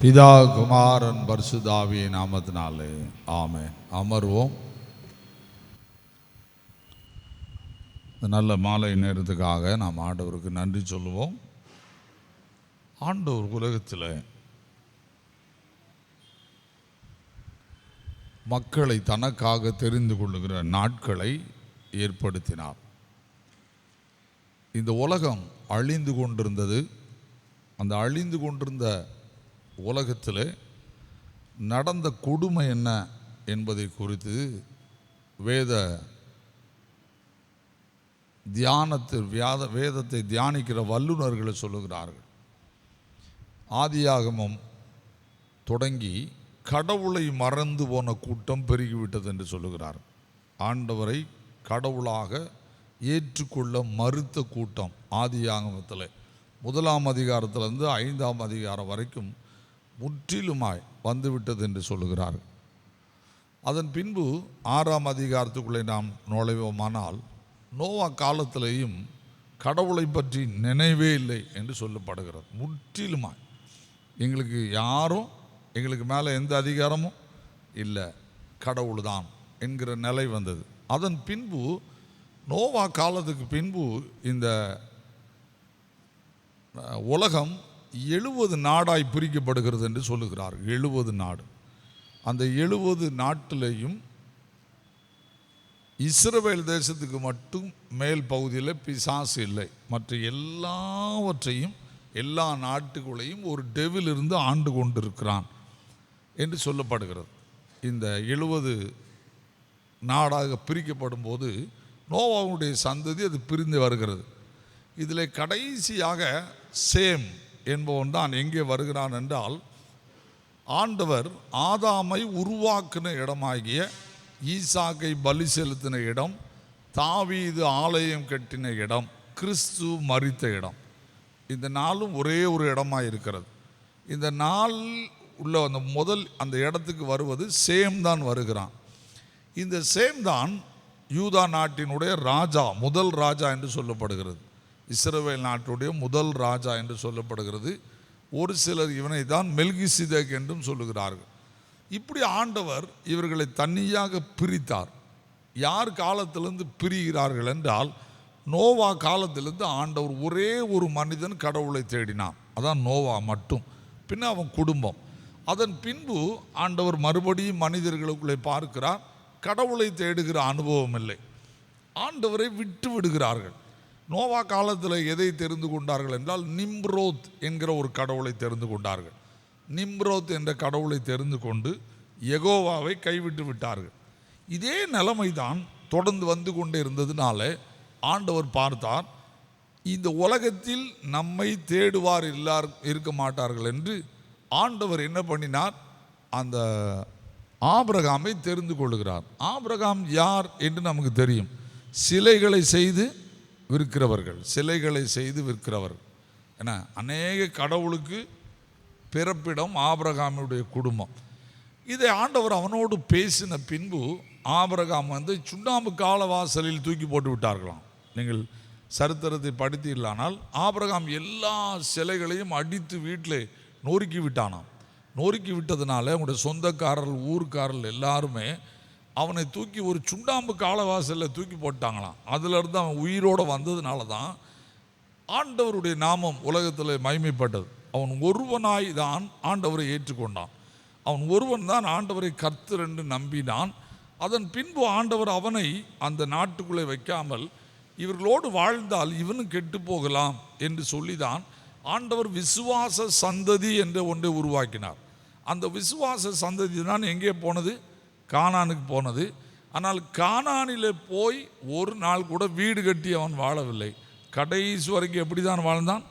பிதா குமாரன் பரிசுத்தாவியின் நாமத்தினாலே ஆமென். அமர்வோம். இந்த நல்ல மாலை நேரத்துக்காக நாம் ஆண்டவருக்கு நன்றி சொல்லுவோம். ஆண்டவர் உலகத்தில் மக்களை தனக்காக தெரிந்து கொள்ளுகிற நாட்களை ஏற்படுத்தினார். இந்த உலகம் அழிந்து கொண்டிருந்தது. அந்த அழிந்து கொண்டிருந்த உலகத்தில் நடந்த கொடுமை என்ன என்பதை குறித்து வேதத்தை தியானிக்கிற வல்லுநர்களை சொல்லுகிறார்கள். ஆதியாகமம் தொடங்கி கடவுளை மறந்து போன கூட்டம் பெருகிவிட்டது என்று சொல்லுகிறார். ஆண்டவரை கடவுளாக ஏற்றுக்கொள்ள மறுத்த கூட்டம் ஆதியாகமத்தில் 1ஆம் அதிகாரத்திலிருந்து 5ஆம் அதிகாரம் வரைக்கும் முற்றிலுமாய் வந்துவிட்டது என்று சொல்லுகிறார்கள். அதன் பின்பு 6ஆம் அதிகாரத்துக்குள்ளே நாம் நுழைவோமானால் நோவா காலத்திலேயும் கடவுளை பற்றி நினைவே இல்லை என்று சொல்லப்படுகிறது. முற்றிலுமாய் எங்களுக்கு மேலே எந்த அதிகாரமும் இல்லை, கடவுள் தான் என்கிற நிலை வந்தது. அதன் பின்பு நோவா காலத்துக்கு பின்பு இந்த உலகம் 70 நாடாய் பிரிக்கப்படுகிறது என்று சொல்லுகிறார். 70 நாடு. அந்த 70 நாட்டிலேயும் இஸ்ரவேல் தேசத்துக்கு மட்டும் மேல் பகுதியில் பிசாசு இல்லை. மற்ற எல்லாவற்றையும் எல்லா நாட்டுகளையும் ஒரு டெவில் இருந்து ஆண்டு கொண்டிருக்கிறான் என்று சொல்லப்படுகிறது. இந்த 70 நாடாக பிரிக்கப்படும் போது நோவாவுடைய சந்ததி அது பிரிந்து வருகிறது. இதில் கடைசியாக சேம் என்பவன் தான் எங்கே வருகிறான் என்றால், ஆண்டவர் ஆதாமை உருவாக்கின இடமாகிய ஈசாக்கை பலி செலுத்தின இடம், தாவீது ஆலயம் கட்டின இடம், கிறிஸ்து மரித்த இடம், இந்த நாளும் ஒரே ஒரு இடமாக இருக்கிறது. இந்த நாள் உள்ள அந்த இடத்துக்கு வருவது சேம் தான் வருகிறான். இந்த சேம் தான் யூதா நாட்டினுடைய ராஜா, முதல் ராஜா என்று சொல்லப்படுகிறது. இஸ்ரவேல் நாட்டுடைய முதல் ராஜா என்று சொல்லப்படுகிறது. ஒரு சிலர் இவனை தான் மெல்கிசேதேக் என்றும் சொல்லுகிறார்கள். இப்படி ஆண்டவர் இவர்களை தனியாக பிரித்தார். யார் காலத்திலிருந்து பிரிகிறார்கள் என்றால், நோவா காலத்திலிருந்து ஆண்டவர் ஒரே ஒரு மனிதன் கடவுளை தேடினான், அதான் நோவா மட்டும். பின்ன அவன் குடும்பம். அதன் பின்பு ஆண்டவர் மறுபடியும் மனிதர்களுக்குள்ளே பார்க்கிறார். கடவுளை தேடுகிற அனுபவம் இல்லை. ஆண்டவரை விட்டு விடுகிறார்கள். நோவா காலத்தில் எதை தெரிந்து கொண்டார்கள் என்றால், நிம்ரோத் என்கிற ஒரு கடவுளை தெரிந்து கொண்டார்கள். நிம்ரோத் என்ற கடவுளை தெரிந்து கொண்டு யெகோவாவை கைவிட்டு விட்டார்கள். இதே நிலைமை தான் தொடர்ந்து வந்து கொண்டே இருந்ததுனால ஆண்டவர் பார்த்தார், இந்த உலகத்தில் நம்மை தேடுவார் இருக்க மாட்டார்கள் என்று ஆண்டவர் என்ன பண்ணினார், அந்த ஆபிரகாமை தெரிந்து கொள்கிறார். ஆபிரகாம் யார் என்று நமக்கு தெரியும். சிலைகளை செய்து விற்கிறவர்கள். ஏன்னா அநேக கடவுளுக்கு பிறப்பிடம் ஆபிரகாமுடைய குடும்பம். இதை ஆண்டவர் அவனோடு பேசின பின்பு ஆபிரகாம் சுண்ணாம்பு காலவாசலில் தூக்கி போட்டு விட்டார்களாம். நீங்கள் சரித்திரத்தை படித்தீர்களானால், ஆபிரகாம் எல்லா சிலைகளையும் அடித்து வீட்டில் நொறுக்கி விட்டானாம். நொறுக்கி விட்டதுனால அவனுடைய சொந்தக்காரர்கள், ஊர்க்காரர்கள் எல்லாருமே அவனை தூக்கி ஒரு சுண்ணாம்பு காலவாசலில் தூக்கி போட்டாங்களாம். அதிலிருந்து அவன் உயிரோடு வந்ததுனால தான் ஆண்டவருடைய நாமம் உலகத்தில் மகிமைப்பட்டது. அவன் ஒருவனாய் தான் ஆண்டவரை ஏற்றுக்கொண்டான். அவன் ஒருவன் தான் ஆண்டவரை கர்த்தர் என்று நம்பினான். அதன் பின்பு ஆண்டவர் அவனை அந்த நாட்டுக்குள்ளே வைக்காமல், இவர்களோடு வாழ்ந்தால் இவனும் கெட்டு போகலாம் என்று சொல்லிதான் ஆண்டவர் விசுவாச சந்ததி என்ற ஒன்றை உருவாக்கினார். அந்த விசுவாச சந்ததி தான் எங்கே போனது? கானானுக்கு போனது. ஆனால் கானானில் போய் ஒரு நாள் கூட வீடு கட்டி அவன் வாழவில்லை. கடைசி வரைக்கும் எப்படி தான் வாழ்ந்தான்?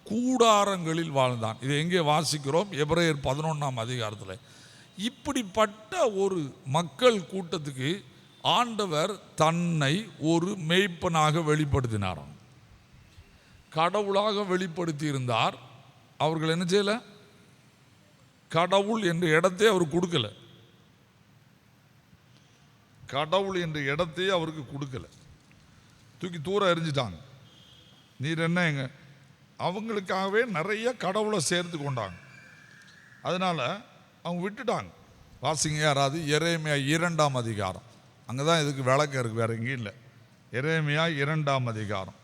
கூடாரங்களில் வாழ்ந்தான். இதை எங்கே வாசிக்கிறோம்? எபிரேயர் 11ஆம் அதிகாரத்தில். இப்படிப்பட்ட ஒரு மக்கள் கூட்டத்துக்கு ஆண்டவர் தன்னை ஒரு மேய்ப்பனாக வெளிப்படுத்தினாராம். கடவுளாக வெளிப்படுத்தி இருந்தார். அவர்கள் என்ன செய்யலை? கடவுள் என்ற இடத்தை அவர் கொடுக்கல. கடவுள் என்ற இடத்தையே அவருக்கு கொடுக்கல, தூக்கி தூரம் எறிஞ்சிட்டாங்க. நீர் என்ன அவங்களுக்காகவே நிறைய கடவுளை சேர்த்து கொண்டாங்க. அதனால் அவங்க விட்டுட்டாங்க. வாசிங்க யாராவது எரேமியா 2ஆம் அதிகாரம். அங்கே தான் இதுக்கு விளக்கம் இருக்குது, வேற எங்கேயும் இல்லை. எரேமியா 2ஆம் அதிகாரம்.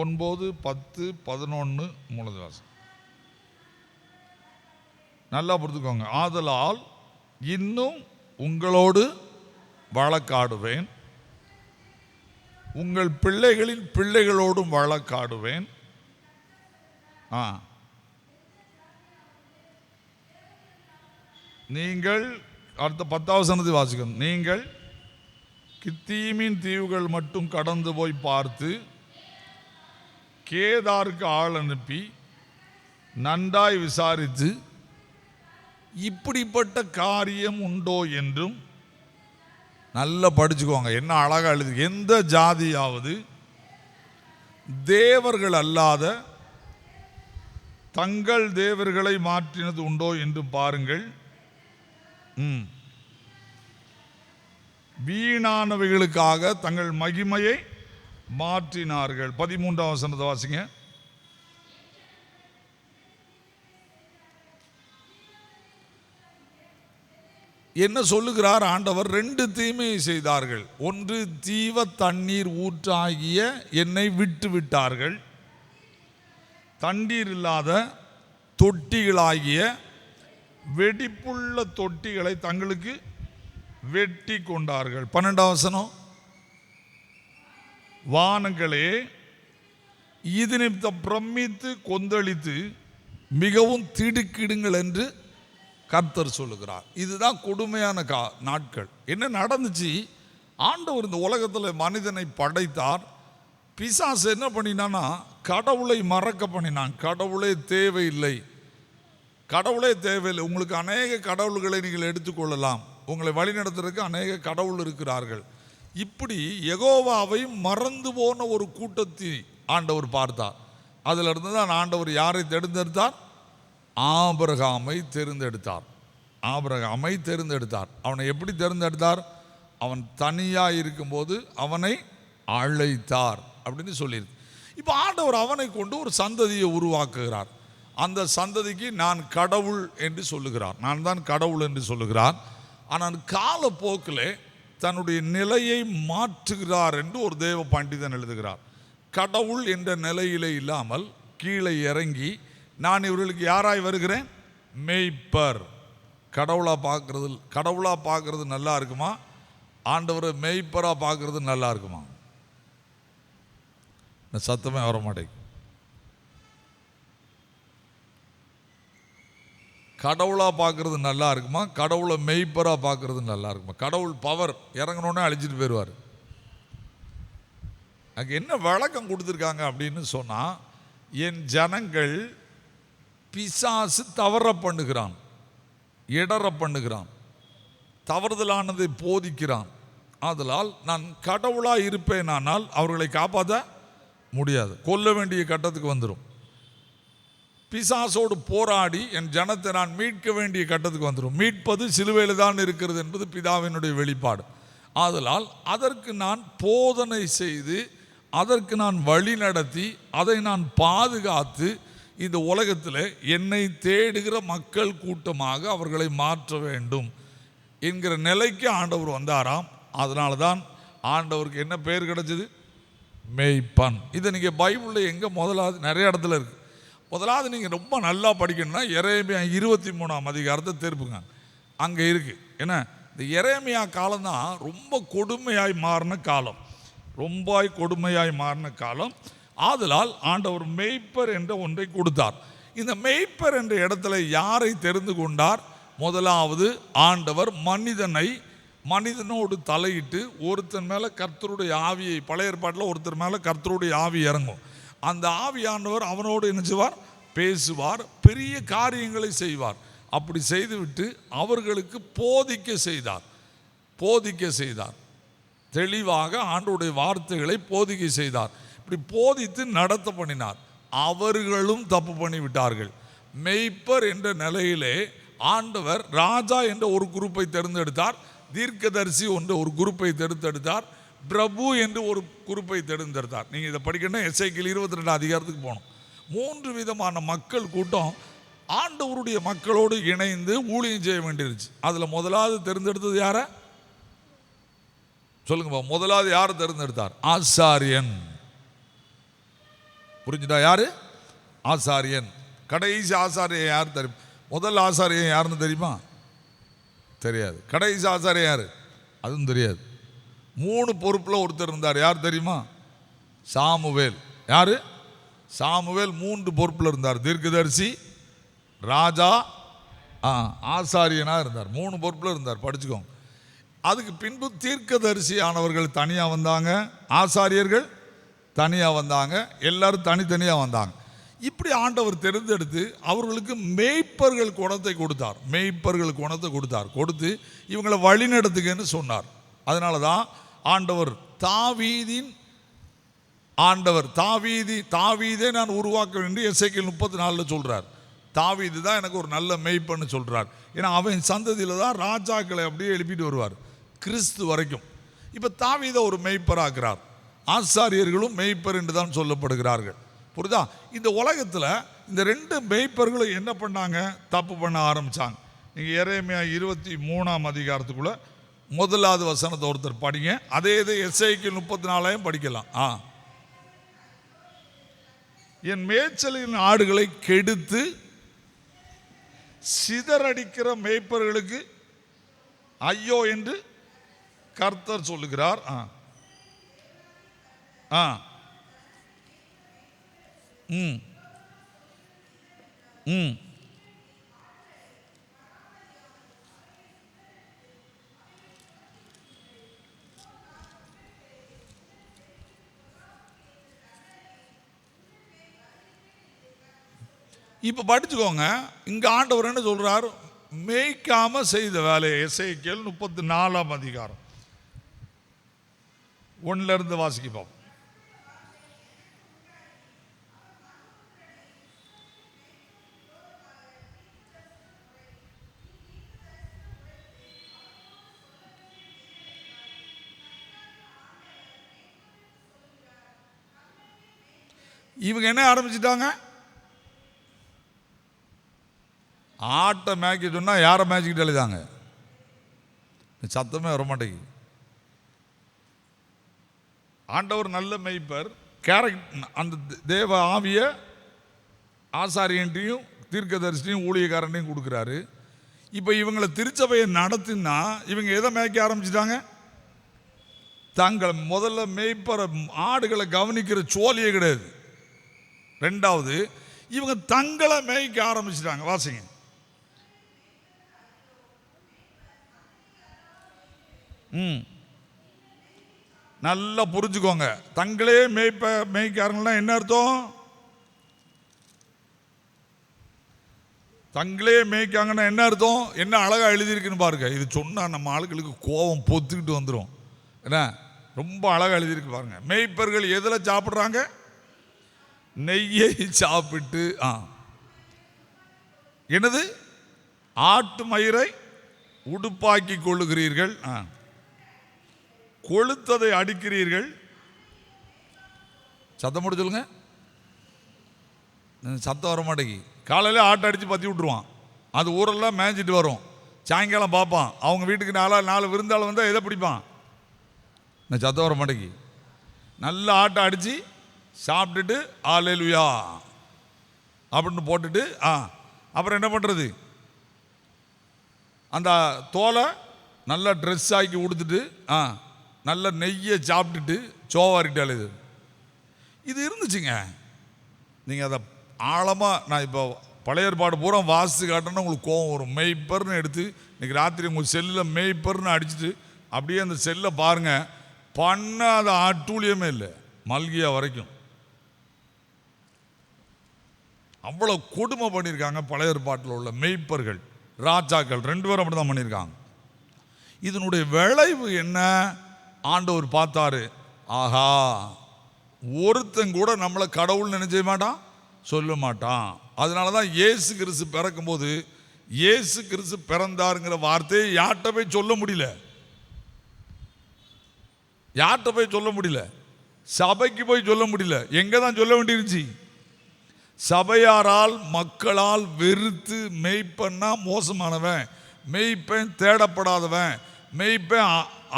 ஒன்பது 10 11 மூணது வாசம் நல்லா புரிஞ்சுக்கோங்க. ஆதலால் இன்னும் உங்களோடு வழக்காடுவேன், உங்கள் பிள்ளைகளின் பிள்ளைகளோடும் வழக்காடுவேன். நீங்கள் அடுத்த 10ஆம் வசனத்தை வாசிக்கணும். நீங்கள் கித்தீமின் தீவுகள் மட்டும் கடந்து போய் பார்த்து கேதாருக்கு ஆள் அனுப்பி நன்றாய் விசாரித்து இப்படிப்பட்ட காரியம் உண்டோ என்றும், நல்லா படிச்சுக்கோங்க, என்ன அழகா எழுது, எந்த ஜாதியாவது தேவர்கள் அல்லாத தங்கள் தேவர்களை மாற்றினது உண்டோ என்று பாருங்கள். வீணானவைகளுக்காக தங்கள் மகிமையை மாற்றினார்கள். 13ஆம் வசனத்தை வாசிங்க. என்ன சொல்லுகிறார் ஆண்டவர்? 2 தீமையை செய்தார்கள். ஒன்று, ஜீவ தண்ணீர் ஊற்றாகிய என்னை விட்டு விட்டார்கள். தண்ணீர் இல்லாத தொட்டிகளாகிய வெடிப்புள்ள தொட்டிகளை தங்களுக்கு வெட்டி கொண்டார்கள். 12ஆம் வசனம், வானங்களே இது நிமித்தம் பிரமித்து கொந்தளித்து மிகவும் திடுக்கிடுங்கள் என்று கர்த்தர் சொல்லுகிறார். இதுதான் கொடுமையான நாட்கள். என்ன நடந்துச்சு? ஆண்டவர் இந்த உலகத்தில் மனிதனை படைத்தார். பிசாசு என்ன பண்ணினான்னா கடவுளை மறக்க பண்ணினான். கடவுளே தேவையில்லை, கடவுளே தேவையில்லை, உங்களுக்கு அநேக கடவுள்களை நீங்கள் எடுத்துக்கொள்ளலாம், உங்களை வழிநடத்துறதுக்கு அநேக கடவுள் இருக்கிறார்கள். இப்படி யெகோவாவை மறந்து போன ஒரு கூட்டத்தை ஆண்டவர் பார்த்தார். அதில் இருந்து தான் ஆண்டவர் யாரை தேர்ந்தெடுத்தார்? ஆபிரகாமை தேர்ந்தெடுத்தார். ஆபிரகாமை தேர்ந்தெடுத்தார். அவனை எப்படி தேர்ந்தெடுத்தார்? அவன் தனியாக இருக்கும்போது அவனை அழைத்தார் அப்படின்னு சொல்லியிருக்கு. இப்போ ஆண்டவர் அவனை கொண்டு ஒரு சந்ததியை உருவாக்குகிறார். அந்த சந்ததிக்கு நான் கடவுள் என்று சொல்லுகிறார், நான் தான் கடவுள் என்று சொல்லுகிறார். ஆனால் காலப்போக்கில் தன்னுடைய நிலையை மாற்றுகிறார் என்று ஒரு தேவ பண்டிதன் எழுதுகிறார். கடவுள் என்ற நிலையிலே இல்லாமல் கீழே இறங்கி, நான் இவர்களுக்கு யாராய் வருகிறேன்? மெய்ப்பர். கடவுளாக பார்க்கறது நல்லா இருக்குமா? ஆண்டவரை மெய்ப்பராக பார்க்கறது நல்லா இருக்குமா? சத்தமே வர மாட்டேங்குது. கடவுளாக பார்க்கறது நல்லா இருக்குமா? கடவுளை மெய்ப்பராக பார்க்கறது நல்லா இருக்குமா? கடவுள் பவர் இறங்கணுன்னே அழிச்சிட்டு போயிடுவார். அங்கே என்ன விளக்கம் கொடுத்துருக்காங்க அப்படின்னு சொன்னால், என் ஜனங்கள் பிசாசு தவற பண்ணுகிறான், இடற பண்ணுகிறான், தவறுதலானதை போதிக்கிறான். ஆதலால் நான் கடவுளாக இருப்பேனானால் அவர்களை காப்பாற்ற முடியாது, கொல்ல வேண்டிய கட்டத்துக்கு வந்துடும். பிசாசோடு போராடி என் ஜனத்தை நான் மீட்க வேண்டிய கட்டத்துக்கு வந்துடும். மீட்பது சிலுவையில் தான் இருக்கிறது என்பது பிதாவினுடைய வெளிப்பாடு. ஆதலால் அதற்கு நான் போதனை செய்து, அதற்கு நான் வழி நடத்தி, அதை நான் பாதுகாத்து, இந்த உலகத்தில் என்னை தேடுகிற மக்கள் கூட்டமாக அவர்களை மாற்ற வேண்டும் என்கிற நிலைக்கு ஆண்டவர் வந்தாராம். அதனால தான் ஆண்டவருக்கு என்ன பேர் கிடைச்சது? மெய்ப்பன். இதை நீங்கள் பைபிளில் எங்கே முதலாவது நிறைய இடத்துல இருக்குது. முதலாவது நீங்கள் ரொம்ப நல்லா படிக்கணும்னா எரேமியா 23ஆம் அதிகாரத்தை திருப்புங்க, அங்கே இருக்குது. ஏன்னா இந்த எரேமியா காலம்தான் ரொம்ப கொடுமையாய் மாறின காலம், ரொம்ப கொடுமையாய் மாறின காலம். ஆதலால் ஆண்டவர் மெய்ப்பர் என்ற ஒன்றை கொடுத்தார். இந்த மெய்ப்பர் என்ற இடத்துல யாரை தெரிந்து கொண்டார்? முதலாவது ஆண்டவர் மனிதனோடு தலையிட்டு ஒருத்தன் மேலே கர்த்தருடைய ஆவியை, பழைய ஏற்பாட்டில் ஒருத்தர் மேலே கர்த்தருடைய ஆவி இறங்கும். அந்த ஆவியானவர் அவனோடு என்ன செய்வார்? பேசுவார், பெரிய காரியங்களை செய்வார். அப்படி செய்துவிட்டு அவர்களுக்கு போதிக்க செய்தார். தெளிவாக ஆண்டவருடைய வார்த்தைகளை போதிக்க செய்தார். இப்படி போதித்து நடத்த பண்ணினார். அவர்களும் தப்பு பண்ணிவிட்டார்கள். மெய்ப்பர் என்ற நிலையிலே ஆண்டவர் ராஜா என்ற ஒரு குரூப்பை தேர்ந்தெடுத்தார், தீர்க்கதரிசி என்ற ஒரு குரூப்பை தேர்ந்தெடுத்தார், பிரபு என்று ஒரு குறிப்பை தேர்ந்தெடுத்தார். நீங்கள் இதை படிக்கணும், எஸ்ஐக்கியல் 22 அதிகாரத்துக்கு போகணும். 3 விதமான மக்கள் கூட்டம் ஆண்டவருடைய மக்களோடு இணைந்து ஊழியம் செய்ய வேண்டியிருச்சு. அதில் முதலாவது தேர்ந்தெடுத்தது யார சொல்லுங்க? முதலாவது யார் தேர்ந்தெடுத்தார்? ஆசாரியன். புரிஞ்சுட்டா? யாரு? ஆசாரியன். கடைசி ஆசாரியன் யார் தெரியும்? முதல் ஆசாரியன் யாருன்னு தெரியுமா? தெரியாது. கடைசி ஆசாரியன் யாரு? அதுவும் தெரியாது. 3 பொறுப்பில் ஒருத்தர் இருந்தார். யார் தெரியுமா? சாமுவேல். யாரு? சாமுவேல் 3 பொறுப்பில் இருந்தார். தீர்க்கதரிசி, ராஜா, ஆசாரியனாக இருந்தார். 3 பொறுப்பில் இருந்தார். படிச்சுக்கோங்க. அதுக்கு பின்பு தீர்க்கதரிசி ஆனவர்கள் தனியாக வந்தாங்க, ஆசாரியர்கள் தனியாக வந்தாங்க, எல்லாரும் தனித்தனியாக வந்தாங்க. இப்படி ஆண்டவர் தேர்ந்தெடுத்து அவர்களுக்கு மேய்ப்பர்கள் குணத்தை கொடுத்தார். மேய்ப்பர்கள் குணத்தை கொடுத்து இவங்களை வழிநடத்துங்கன்னு சொன்னார். அதனால தான் ஆண்டவர் தாவீதே நான் உருவாக்க வேண்டிய எசேக்கியேல் 34 சொல்றார். தாவீது தான் எனக்கு ஒரு நல்ல மேய்ப்பன்னு சொல்றார். ஏன்னா அவன் சந்ததியில் தான் ராஜாக்களை அப்படியே எழுப்பிட்டு வருவார் கிறிஸ்து வரைக்கும். இப்போ தாவீதை ஒரு மேய்ப்பராகிறார். ஆசாரியர்களும் மேய்ப்பர் என்று தான் சொல்லப்படுகிறார்கள். புரியுதா? இந்த உலகத்தில் இந்த 2 மேய்ப்பர்களும் என்ன பண்ணாங்க? தப்பு பண்ண ஆரம்பித்தாங்க. நீங்கள் எரேமியா 23 அதிகாரத்துக்குள்ள 1வது வசனத்தை ஒருத்தர் படிங்க. அதே இது எஸ்ஐக்கியல் 34 படிக்கலாம். என் மேய்ச்சலின் ஆடுகளை கெடுத்து சிதறடிக்கிற மேய்ப்பர்களுக்கு ஐயோ என்று கர்த்தர் சொல்லுகிறார். இப்ப படிச்சுக்கோங்க. இங்க ஆண்டவர் என்ன சொல்றார்? மேய்க்காம செய்த வேலையை. எசேக்கியேல் 34 அதிகாரம் 1ல இருந்து வாசிக்க பார்ப்போம். இவங்க என்ன ஆரம்பிச்சிட்டாங்க? ஆட்டை மேய்க்க சொன்னால் யாரை மேய்ச்சிக்கிட்டு எழுதாங்க? சத்தமே வரமாட்டேங்குது. ஆண்டவர் நல்ல மேய்ப்பர். அந்த தேவ ஆவிய ஆசாரியன்ட்டையும் தீர்க்கதரிசியும் ஊழியக்காரன்ட்டையும் கொடுக்குறாரு. இப்போ இவங்களை திருச்சபையை நடத்தினா இவங்க எதை மேய்க்க ஆரம்பிச்சிட்டாங்க? தங்கள் முதல்ல மேய்ப்பற ஆடுகளை கவனிக்கிற சோழியே கிடையாது. 2வது இவங்க தங்களை மேய்க்க ஆரம்பிச்சிட்டாங்க. வாசிங்க. நல்லா புரிஞ்சுக்கோங்க. தங்களே மேய்க்காரங்களா என்ன அர்த்தம்? தங்களே மேய்க்காங்கன்னா என்ன அர்த்தம்? என்ன அழகா எழுதியிருக்குன்னு பாருங்க. இது சொன்னா நம்ம ஆளுகளுக்கு கோபம் பொத்துக்கிட்டு வந்துடும். என்ன ரொம்ப அழகா எழுதியிருக்கு பாருங்க. மேய்ப்பர்கள் எதில் சாப்பிட்றாங்க? நெய்யை சாப்பிட்டு. என்னது? ஆட்டு மயிரை உடுப்பாக்கி கொள்ளுகிறீர்கள், கொளுத்ததை அடிக்கிறீர்கள். சத்தம் போட்டு சொல்லுங்க. சத்தம் வர மாட்டேங்கி. காலையில் ஆட்டை அடித்து பற்றி விட்டுருவான். அது ஊரெல்லாம் மேய்ஞ்சிட்டு வரும். சாயங்காலம் பார்ப்பான். அவங்க வீட்டுக்கு 4 விருந்தாள் வந்தால் எதை பிடிப்பான்? சத்தம் வர மாட்டேங்கி. நல்ல ஆட்டை அடித்து சாப்பிட்டுட்டு அல்லேலூயா அப்படின்னு போட்டுட்டு அப்புறம் என்ன பண்ணுறது? அந்த தோலை நல்லா ட்ரெஸ் ஆக்கி உடுத்துட்டு நல்ல நெய்யை சாப்பிட்டுட்டு சோவாரிட்டால் இது இருந்துச்சுங்க. நீங்கள் அதை ஆழமாக நான் இப்போ பழைய ஏற்பாடு பூரா வாசித்து காட்டினா உங்களுக்கு கோவம் வரும். மேய்ப்பர்னு எடுத்து இன்றைக்கி ராத்திரி உங்கள் செல்லில் மேய்ப்பர்னு அடிச்சுட்டு அப்படியே அந்த செல்லை பாருங்கள். பண்ணாத ஆட்டூழியமே இல்லை. மல்கியா வரைக்கும் அவ்வளோ கொடுமை பண்ணியிருக்காங்க. பழைய ஏற்பாட்டில் உள்ள மேய்ப்பர்கள், ராஜாக்கள் 2 பேரும் அப்படி தான் பண்ணியிருக்காங்க. இதனுடைய விளைவு என்ன? ஆண்டவர் பார்த்தாரு. ஆஹா, ஒருத்தன் கூட நம்மளை கடவுள் நினைச்ச மாட்டான், சொல்ல மாட்டான். அதனால தான் இயேசு கிறிஸ்து பிறக்கும்போது இயேசு கிறிஸ்து பிறந்தாருங்கிற வார்த்தையை யார்கிட்ட போய் சொல்ல முடியல. யார்கிட்ட போய் சொல்ல முடியல? சபைக்கு போய் சொல்ல முடியல. எங்கே தான் சொல்ல வேண்டியிருந்துச்சு? சபையாரால் மக்களால் வெறுத்து மேய்ப்பன்னா மோசமானவன், மேய்ப்பன் தேடப்படாதவன், மேய்ப்பன்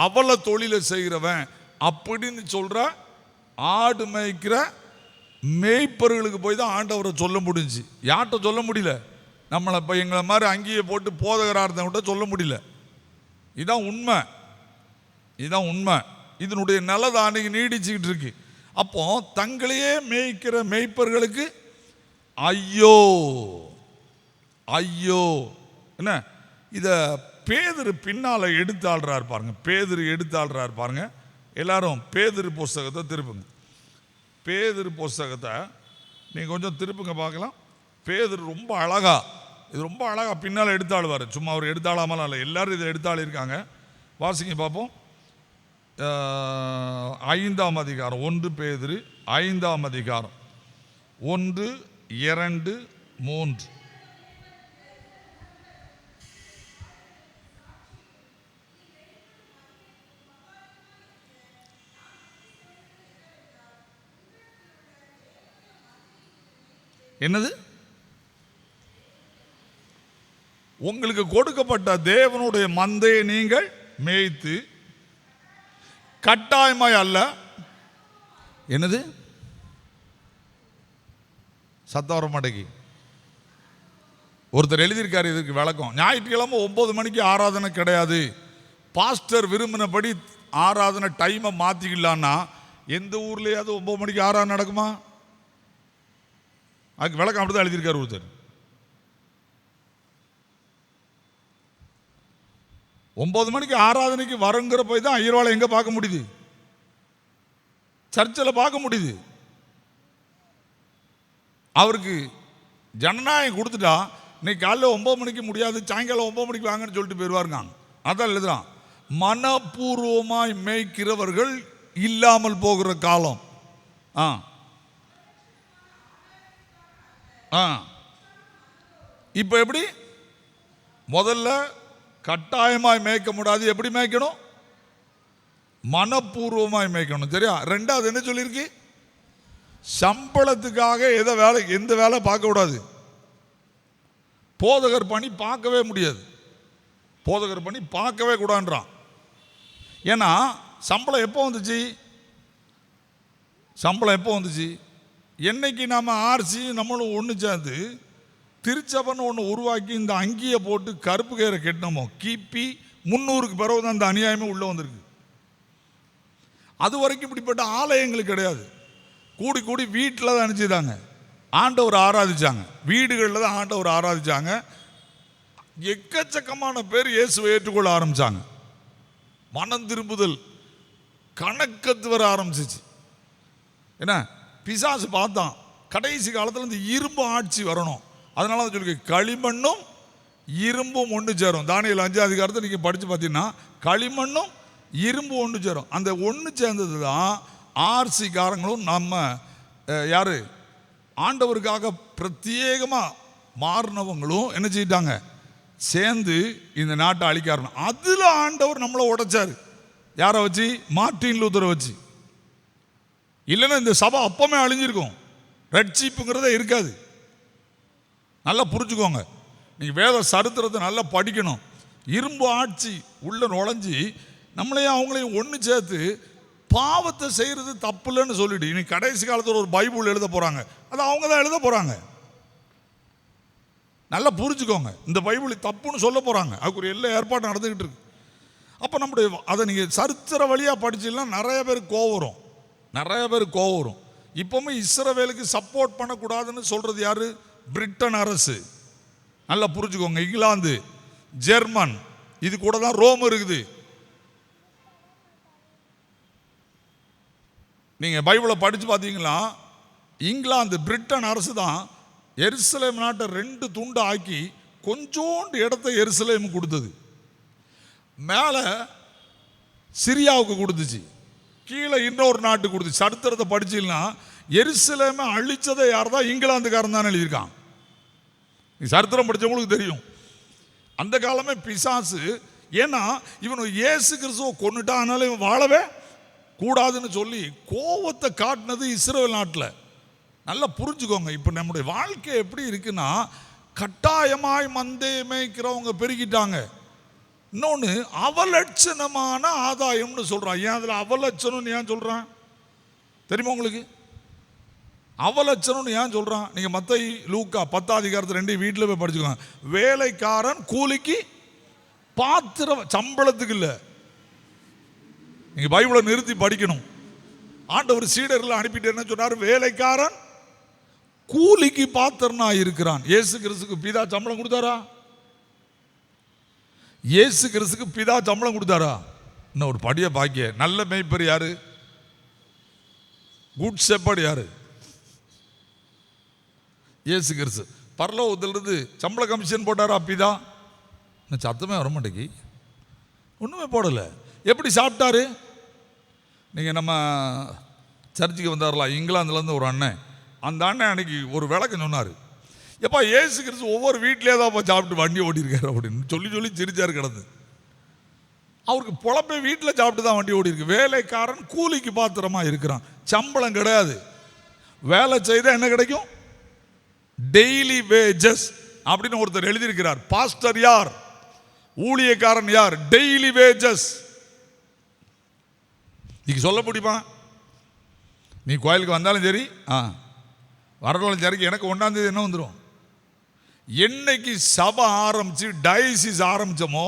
அவல தொழிலை செய்கிறவன் அப்படின்னு சொல்கிற ஆடு மேய்க்கிற மேய்ப்பர்களுக்கு போய் தான் ஆண்டவரை சொல்ல முடிஞ்சு. யார்கிட்ட சொல்ல முடியல? நம்மளை இப்போ எங்களை மாதிரி அங்கேயே போட்டு போதகராக இருந்தவங்கிட்ட சொல்ல முடியல. இதுதான் உண்மை, இதுதான் உண்மை. இதனுடைய நிலதை அன்னைக்கு நீடிச்சுக்கிட்டு இருக்கு. அப்போ தங்களையே மேய்க்கிற மேய்ப்பர்களுக்கு ஐயோ ஐயோ. என்ன இதை பேதுரு பின்னால் எடுத்தாள்றார் பாருங்க. பேதுரு எடுத்தாள்றார் பாருங்க. எல்லாரும் பேதுரு புஸ்தகத்தை திருப்புங்க. பேதுரு புஸ்தகத்தை நீங்கள் கொஞ்சம் திருப்புங்க பார்க்கலாம். பேதுரு ரொம்ப அழகா, இது ரொம்ப அழகா பின்னால் எடுத்தாளுவார். சும்மா அவர் எடுத்தாளாமலாம் இல்லை, எல்லாரும் இதை எடுத்தாள் இருக்காங்க. வாசிங்க பார்ப்போம். 5ஆம் அதிகாரம், 1 பேதுரு 5ஆம் அதிகாரம் 1, 2, 3. என்னது? உங்களுக்கு கொடுக்கப்பட்ட தேவனுடைய மந்தையை நீங்கள் மேய்த்து கட்டாயமாய் அல்ல. என்னது? சத்தம் வர மாட்டேங்கி. ஒருத்தர் எழுதியிருக்காரு இதுக்கு விளக்கம். ஞாயிற்றுக்கிழமை 9 மணிக்கு ஆராதனை கிடையாது, பாஸ்டர் விரும்பினபடி ஆராதனை டைமை மாற்றிக்கலான்னா எந்த ஊர்லேயாவது 9 மணிக்கு ஆராதனை நடக்குமா? அதுக்கு விளக்கம் அப்படி தான் எழுதியிருக்காரு ஒருத்தர். 9 மணிக்கு ஆராதனைக்கு வருங்கிற போய் தான் ஐயர்வாளை எங்கே பார்க்க முடியுது? சர்ச்சில் பார்க்க முடியுது. அவருக்கு ஜனநாயகம் கொடுத்துட்டா இன்னைக்கு காலையில் 9 மணிக்கு முடியாது, சாயங்காலம் 9 மணிக்கு வாங்கன்னு சொல்லிட்டு போயிடுவாருங்க. அதான் எழுதுறான், மனப்பூர்வமாய் மேய்க்கிறவர்கள் இல்லாமல் போகிற காலம். இப்போ எப்படி? முதல்ல கட்டாயமாய் மேய்க்க முடியாது. எப்படி மேய்க்கணும்? மனப்பூர்வமாய் மேய்க்கணும். சரியா? ரெண்டாவது என்ன சொல்லியிருக்கு? சம்பளத்துக்காக எந்த வேலை பார்க்க கூடாது. போதகர் பணி பார்க்கவே முடியாது, போதகர் பணி பார்க்கவே கூடாதுன்றான். ஏன்னா சம்பளம் எப்போ வந்துச்சு? சம்பளம் எப்போ வந்துச்சு? என்னைக்கு நம்ம ஆர்சி நம்மளும் ஒன்று சேர்ந்து திருச்சபைன்னு ஒன்று உருவாக்கி இந்த அங்கியை போட்டு கருப்பு கயிறை கெட்டினமோ, கிபி 300க்கு பிறகு தான் அந்த அநியாயமே உள்ளே வந்திருக்கு. அது வரைக்கும் இப்படிப்பட்ட ஆலயங்கள் கிடையாது. கூடி கூடி வீட்டில் தான் அனுப்பிச்சிதாங்க ஆண்டவர் ஆராதிச்சாங்க, வீடுகளில் தான் ஆண்டவர் ஆராதிச்சாங்க. எக்கச்சக்கமான பேர் இயேசுவை ஏற்றுக்கொள்ள ஆரம்பித்தாங்க. மனம் திரும்புதல் கணக்கத்து வர ஆரம்பிச்சிச்சு. என்ன பிசாசு பார்த்தான், கடைசி காலத்தில் இந்த இரும்பு ஆட்சி வரணும், அதனால தான் சொல்லி களிமண்ணும் இரும்பும் ஒன்று சேரும். தானியேல் 5ஆம் அதிகாரத்தை நீங்கள் படித்து பார்த்தீங்கன்னா களிமண்ணும் இரும்பு ஒன்று சேரும். அந்த ஒன்று சேர்ந்தது தான் ஆர்சிக்காரங்களும் நம்ம யார் ஆண்டவருக்காக பிரத்யேகமாக மாறினவங்களும் என்ன செய்யிட்டாங்க, சேர்ந்து இந்த நாட்டை அழிக்க ஆரம்பிச்சு. அதில் ஆண்டவர் நம்மளை உடைச்சார். யாரை வச்சு? மார்ட்டின் லூத்தரை வச்சு. இல்லைன்னா இந்த சபை அப்பமே அழிஞ்சிருக்கும், ரட்சிப்புங்கிறதே இருக்காது. நல்லா புரிஞ்சுக்கோங்க, நீங்கள் வேத சரித்திரத்தை நல்லா படிக்கணும். இரும்பு ஆட்சி உள்ள நுழைஞ்சி நம்மளையும் அவங்களையும் ஒன்று சேர்த்து பாவத்தை செய்கிறது தப்பு இல்லைன்னு சொல்லிட்டு இன்னைக்கு கடைசி காலத்தில் ஒரு பைபிள் எழுத போகிறாங்க. அது அவங்க தான் எழுத போகிறாங்க. நல்லா புரிஞ்சுக்கோங்க, இந்த பைபிள் தப்புன்னு சொல்ல போகிறாங்க. அதுக்கு ஒரு எல்லா ஏற்பாடும் நடந்துக்கிட்டு இருக்கு. அப்போ நம்முடைய அதை நீங்கள் சரித்திர வழியாக படிச்சிடலாம். நிறைய பேர் கோவம் வரும், நிறைய பேர் கோவம் வரும். இப்போவுமே இஸ்ரவேலுக்கு சப்போர்ட் பண்ணக்கூடாதுன்னு சொல்கிறது யார்? பிரிட்டன் அரசு. நல்லா புரிஞ்சுக்கோங்க, இங்கிலாந்து, ஜெர்மன், இது கூட தான் ரோம் இருக்குது. நீங்கள் பைபிளை படித்து பார்த்தீங்களா, இங்கிலாந்து பிரிட்டன் அரசு தான் எருசலேம் நாட்டை 2 துண்டு ஆக்கி கொஞ்சோண்டு இடத்த எருசலேம் கொடுத்தது. மேலே சிரியாவுக்கு கொடுத்துச்சு, கீழே இன்னொரு நாட்டு கொடுத்துச்சு. சரித்திரத்தை படிச்சிங்கன்னா எருசலேமை அழிச்சதை யார் தான்? இங்கிலாந்துக்காரன் தான் எழுதியிருக்கான். சரித்திரம் படித்தவங்களுக்கு தெரியும். அந்த காலமே பிசாசு, ஏன்னா இவன் இயேசு கிறிஸ்துவை கொன்னுட்டான், அதனால இவன் வாழவே கூடாதுன்னு சொல்லி கோபத்தை காட்டினது இஸ்ரவேல் நாட்டில். நல்லா புரிஞ்சுக்கோங்க. இப்போ நம்முடைய வாழ்க்கை எப்படி இருக்குன்னா, கட்டாயமாய் மந்தையை மேய்க்கிறவங்க பெருகிட்டாங்க. இன்னொன்று அவலட்சணமான ஆதாயம்னு சொல்கிறான். ஏன் அதில் அவலட்சணம்னு ஏன் சொல்கிறான் தெரியுமா உங்களுக்கு? அவலட்சணம்னு ஏன் சொல்கிறான்? நீங்கள் மத்தேயு லூக்கா 10ஆம் அதிகாரத்தில் 2 வீட்டில் போய் படிச்சுக்கோங்க. வேலைக்காரன் கூலிக்கு பாத்திரம், சம்பளத்துக்கு இல்லை. நீங்கள் பைபிளை நிறுத்தி படிக்கணும். ஆண்டவர் சீடர்களை அனுப்பிட்டு என்ன சொன்னார்? வேலைக்காரன் கூலிக்கு பாத்திரனா இருக்கிறான். இயேசு கிறிஸ்துக்கு பிதா சம்பளம் கொடுத்தாரா? இயேசு கிறிஸ்துக்கு பிதா சம்பளம் கொடுத்தாரா? இன்னும் ஒரு படியை பாக்கிய நல்ல மேய்ப்பர் யாரு? குட் ஷெப்பர்ட் யாரு? இயேசு கிறிஸ்து. பரலோகத்திலிருந்து சம்பள கமிஷன் போட்டாரா பிதா? இன்னும் சத்தமே வர மாட்டேங்கி, ஒன்றுமே போடலை. எப்படி சாப்பிட்டாரு? நீங்கள் நம்ம சர்ச்சுக்கு வந்தாரலாம், இங்கிலாந்துலேருந்து ஒரு அண்ணன். அந்த அண்ணன் அன்னைக்கு ஒரு விளக்கம் சொன்னார். எப்பா இயேசு கிறிஸ்து ஒவ்வொரு வீட்லேயே தான் சாப்பிட்டு வண்டி ஓட்டியிருக்காரு அப்படின்னு சொல்லி சிரிச்சார் கிடந்து. அவருக்கு பொழப்பே வீட்டில் சாப்பிட்டு தான் வண்டி ஓடிருக்கு. வேலைக்காரன் கூலிக்கு பாத்திரமா இருக்கிறான். சம்பளம் கிடையாது. வேலை செய்தால் என்ன கிடைக்கும்? டெய்லி வேஜஸ் அப்படின்னு ஒருத்தர் எழுதியிருக்கிறார். பாஸ்டர் யார்? ஊழியக்காரன் யார்? Daily wages. நீங்க சொல்ல முடியுமா? நீ கோயிலுக்கு வந்தாலும் சரி, வரணும் சரி, எனக்கு 1ஆம் தேதி என்ன வந்துடும்? என்னைக்கு சபை ஆரம்பிச்சு டயசிஸ் ஆரம்பிச்சோமோ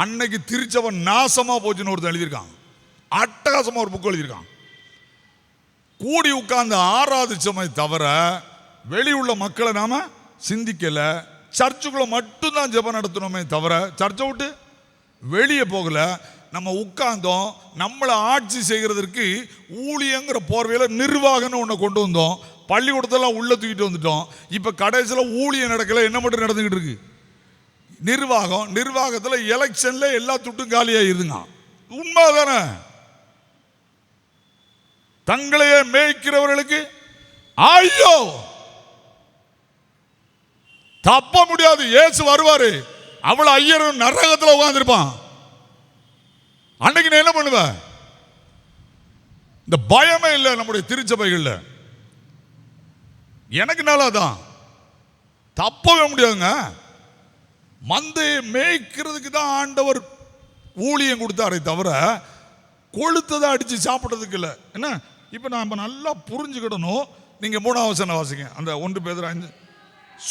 அன்னைக்கு திருச்சபை நாசமா போச்சுன்னு ஒருத்தர் எழுதியிருக்கான். அட்டகாசமா ஒரு புக் எழுதியிருக்கான். கூடி உட்கார்ந்து ஆராதிச்சோமே தவிர வெளியுள்ள மக்களை நாம சிந்திக்கல. சர்ச்சுக்குள்ள மட்டும்தான் ஜெபம் நடத்தணுமே தவிர சர்ச்சை விட்டு வெளியே போகல. நம்ம உட்கார்ந்தோம். நம்மளை ஆட்சி செய்கிறதற்கு ஊழியங்கிற போர்வையில் நிர்வாகம்னு ஒன்று கொண்டு வந்தோம். பள்ளிக்கூடத்தெல்லாம் உள்ள தூக்கிட்டு வந்துட்டோம். இப்போ கடைசியில் ஊழியம் நடக்கல. என்ன மட்டும் நடந்துக்கிட்டு இருக்கு? நிர்வாகம். நிர்வாகத்தில் எலெக்ஷன்ல எல்லா துட்டும் காலியாயிருதுங்க. உண்மைதானே? தங்களையே மேய்க்கிறவர்களுக்கு ஐயோ, தப்ப முடியாது. இயேசு வருவாரு. அவளை ஐயரும் நரகத்தில் உட்கார்ந்துருப்பான். அன்னைக்கு நான் என்ன பண்ணுவேன்? இந்த பயமே இல்லை நம்முடைய திருச்சபைகள்ல. எனக்கு நல்லாதான், தப்பவே முடியாதுங்க. மந்தையை மேய்க்கிறதுக்கு தான் ஆண்டவர் ஊழியம் கொடுத்தாரே தவிர கொளுத்ததை அடிச்சு சாப்பிட்றதுக்கு இல்லை. என்ன இப்போ நாம நல்லா புரிஞ்சுக்கிடணும். நீங்க 3ஆம் வசனம் வாசிங்க. அந்த 1 பேதுரு 5.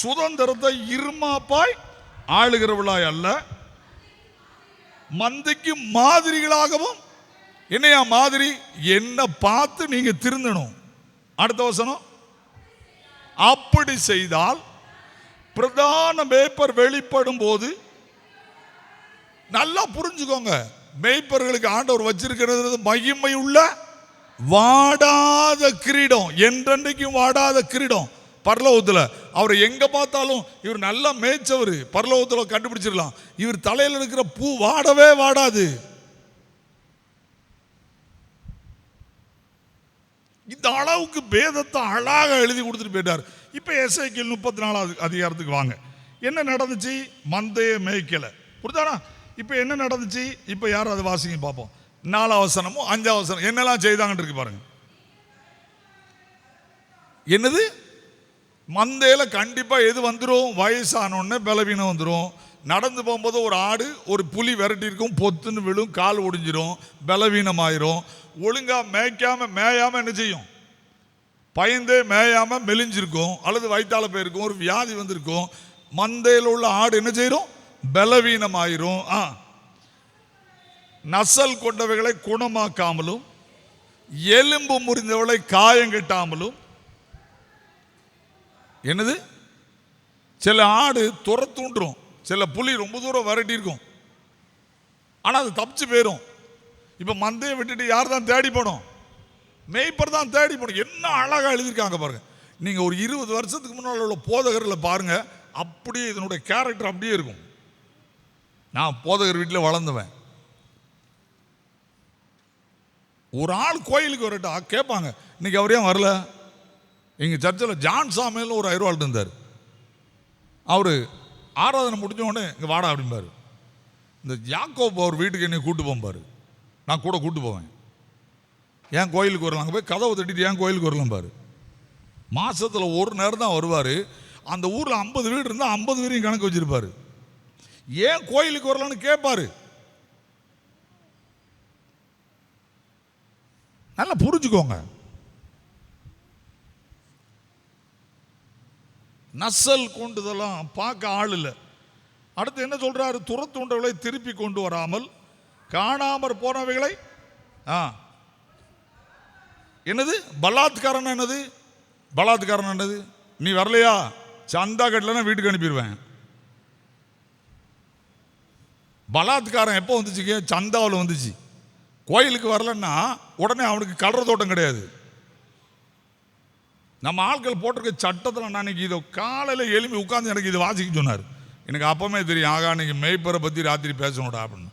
சுதந்திரத்தை இருமாப்பாய் ஆளுகிறவளாய் அல்ல, மந்தைக்கு மாதிரிகளாகவும். என்னையா மாதிரி? என்ன பார்த்து நீங்க திருந்தணும். அடுத்த வசனம், அப்படி செய்தால் பிரதான மேய்ப்பர் வெளிப்படும் போது, நல்லா புரிஞ்சுக்கோங்க, மேய்ப்பர்களுக்கு ஆண்டவர் வச்சிருக்கிறது மகிமை உள்ள வாடாத கிரீடம், என்றென்றைக்கும் வாடாத கிரீடம். பரலோகத்தில் அவரை எங்க பார்த்தாலும் இவர் நல்லா மேய்ச்சவர், பரலோகத்தில் கண்டுபிடிச்சிடலாம். இவர் தலையில் இருக்கிற பூ வாடவே வாடாது. இந்த அளவுக்கு வேதத்தை அழகாக எழுதி கொடுத்துட்டு போயிட்டார். இப்போ எசேக்கியேல் 34ஆம் அதிகாரத்துக்கு வாங்க. என்ன நடந்துச்சு? மந்தையை மேய்க்கல, புரியுதானா? இப்போ என்ன நடந்துச்சு? இப்போ யாரும் அதை வாசிங்க பார்ப்போம். 4ஆம் வசனமும் 5ஆம் வசனம் என்னெல்லாம் செய்தாங்கன்னு இருக்கு பாருங்க. என்னது? மந்தையில கண்டிப்பா எது வந்துடும்? வயசானோடனே பலவீனம் வந்துடும். நடந்து போகும்போது ஒரு ஆடு ஒரு புலி விரட்டி இருக்கும், பொத்துன்னு விழும், கால் ஒடிஞ்சிரும், பலவீனமாயிரும். ஒழுங்கா மேயாம என்ன செய்யும்? பயந்தே மேயாம மெலிஞ்சிருக்கும், அல்லது வயிற்றால போயிருக்கும், ஒரு வியாதி வந்திருக்கும். மந்தையில் உள்ள ஆடு என்ன செய்யும்? பலவீனமாயிரும். நசல் கொண்டவைகளை குணமாக்காமலும், எலும்பு முறிந்தவளை காயங்கட்டாமலும். என்னது? சில ஆடு துரத்துன்றும், சில புலி ரொம்ப தூரம் விரட்டி இருக்கும், ஆனால் அது தப்பிச்சு போயிடும். இப்போ மந்தையை விட்டுட்டு யார் தான் தேடி போனோம்? மேய்ப்பர் தான் தேடி போனோம். என்ன அழகாக எழுதியிருக்காங்க பாருங்க. நீங்கள் ஒரு 20 வருஷத்துக்கு முன்னால் உள்ள போதகரில் பாருங்க, அப்படியே இதனுடைய கேரக்டர் அப்படியே இருக்கும். நான் போதகர் வீட்டில் வளர்ந்துவேன். ஒரு ஆள் கோயிலுக்கு வரட்டா கேட்பாங்க, இன்னைக்கு அவர் ஏன் வரல? எங்கள் சர்ச்சில் ஜான் சாமியில் ஒரு ஐரோவாள் இருந்தார். அவர் ஆராதனை முடிஞ்ச உடனே இங்கே வாடா அப்படிம்பார். இந்த யாக்கோப் அவர் வீட்டுக்கு என்னை கூட்டு போம்பார். நான் கூட கூட்டு போவேன். ஏன் கோயிலுக்கு வரலாம், அங்கே போய் கதவை தட்டிட்டு ஏன் கோயிலுக்கு வரலாம் பாரு. மாதத்தில் ஒரு நேரம் தான் வருவார். அந்த ஊரில் 50 வீடு இருந்தால் 50 வீரையும் கணக்கு வச்சிருப்பார். ஏன் கோயிலுக்கு வரலான்னு கேட்பாரு. நல்லா புரிஞ்சுக்கோங்க. நசல் கொண்டுதெல்லாம் பார்க்க ஆள் இல்லை. அடுத்து என்ன சொல்றாரு? துரத்துண்டவர்களை திருப்பி கொண்டு வராமல் காணாமற் போனவைகளை என்னது பலாத்காரம். என்னது பலாத்காரம்? என்னது? நீ வரலையா, சந்தா கட்டலன்னா வீட்டுக்கு அனுப்பிடுவேன். பலாத்காரம் எப்போ வந்துச்சு? சந்தாவில் வந்துச்சு. கோயிலுக்கு வரலன்னா உடனே அவனுக்கு கலர தோட்டம் கிடையாது. நம்ம ஆட்கள் போட்டிருக்க சட்டத்தில் நான் இதை காலையில் எழுப்பி உட்காந்து எனக்கு இது வாசிக்க சொன்னார். எனக்கு அப்பவுமே தெரியும், ஆகா இன்னைக்கு மேய்ப்பரை பற்றி ராத்திரி பேசணுடா அப்படின்னு.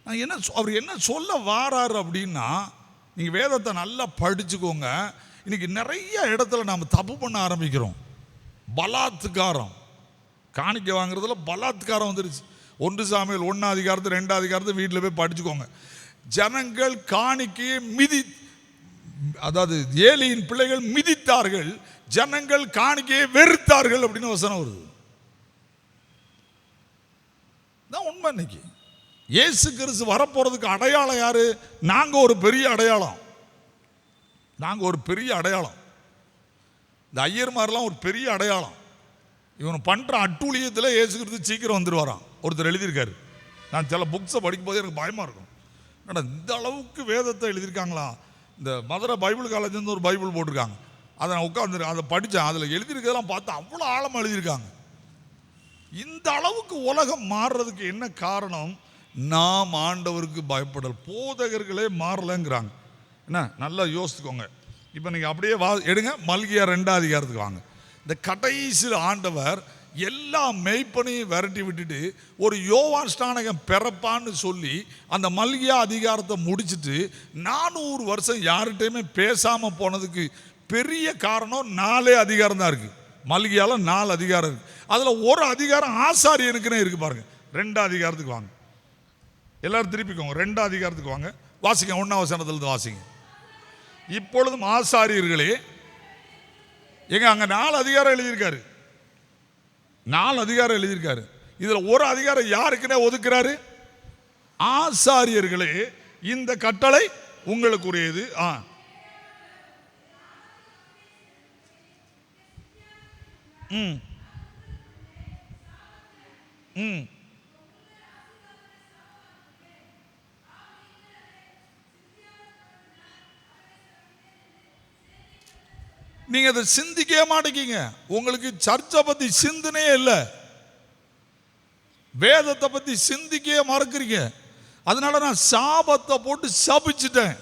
நான் என்ன அவர் என்ன சொல்ல வாராரு அப்படின்னா, நீங்கள் வேதத்தை நல்லா படிச்சுக்கோங்க. இன்னைக்கு நிறைய இடத்துல நாம் தப்பு பண்ண ஆரம்பிக்கிறோம். பலாத்காரம், காணிக்கை வாங்குறதுல பலாத்காரம் வந்துருச்சு. 1 சாமுவேல் 1 அதிகாரத்தை 2 அதிகாரத்தை வீட்டில் போய் படிச்சுக்கோங்க. ஜனங்கள் காணிக்கையை அதாவது ஏலியின் பிள்ளைகள் மிதித்தார்கள், ஜனங்கள் காணிக்கையை வெறுத்தார்கள் அப்படின்னு வசனம் வருது. உண்மை. இன்னைக்கு இயேசு கிறிஸ்து வரப்போறதுக்கு அடையாளம் யாரு? நாங்க ஒரு பெரிய அடையாளம். நாங்க ஒரு பெரிய அடையாளம். இந்த ஐயர்மாரெல்லாம் ஒரு பெரிய அடையாளம். இவன் பண்ற அட்டூழியத்தில் இயேசு கிறிஸ்து சீக்கிரம் வந்துடுவாராம். ஒருத்தர் எழுதியிருக்காரு. நான் சில புக்ஸை படிக்கும் போதே எனக்கு பயமா இருக்கும். இந்த அளவுக்கு வேதத்தை எழுதியிருக்காங்களா? இந்த மதுரை பைபிள் காலேஜ்னு ஒரு பைபிள் போட்டிருக்காங்க. அதை நான் உட்காந்து அதை படித்தேன். அதில் எழுதியிருக்கிறதெல்லாம் பார்த்தா அவ்வளோ ஆழமாக எழுதியிருக்காங்க. இந்த அளவுக்கு உலகம் மாறுறதுக்கு என்ன காரணம்? நாம் ஆண்டவருக்கு பயப்படல். போதகர்களே மாறலைங்கிறாங்க. என்ன நல்லா யோசித்துக்கோங்க. இப்போ நீங்கள் அப்படியே எடுங்க, மல்கியா 2 அதிகாரத்துக்கு வாங்க. இந்த கடைசியில் ஆண்டவர் எல்லா மெய்ப்பனையும் விரட்டி விட்டுட்டு ஒரு யோவான் ஸ்நானகன் பிறப்பான்னு சொல்லி அந்த மல்கியா அதிகாரத்தை முடிச்சுட்டு 400 வருஷம் யார்கிட்டையுமே பேசாமல் போனதுக்கு பெரிய காரணம் 4 அதிகாரம் தான் இருக்குது. மல்கியாவில் 4 அதிகாரம் இருக்குது. அதில் ஒரு அதிகாரம் ஆசாரியனுக்குன்னே இருக்குது பாருங்க. 2 அதிகாரத்துக்கு வாங்க, எல்லாரும் திருப்பிக்கோங்க. 2 அதிகாரத்துக்கு வாங்க, வாசிங்க. 1ஆம் வசனத்திலிருந்து வாசிங்க. இப்பொழுதும் ஆசாரியர்களே, எங்க அங்கே 4 அதிகாரம் எழுதியிருக்காரு. 4 அதிகாரம் எழுதியிருக்காரு. இதில் ஒரு அதிகாரம் யாருக்குன்னே ஒதுக்குறாரு? ஆசாரியர்களே, இந்த கட்டளை உங்களுக்குரியது. நீங்க அதை சிந்திக்கவே மாட்டேங்க. உங்களுக்கு சர்ச்சை பத்தி சிந்தனையே இல்லை, வேதத்தை பத்தி சிந்திக்கவே மறக்கிறீங்க. அதனால நான் சாபத்தை போட்டு சபிச்சிட்டேன்.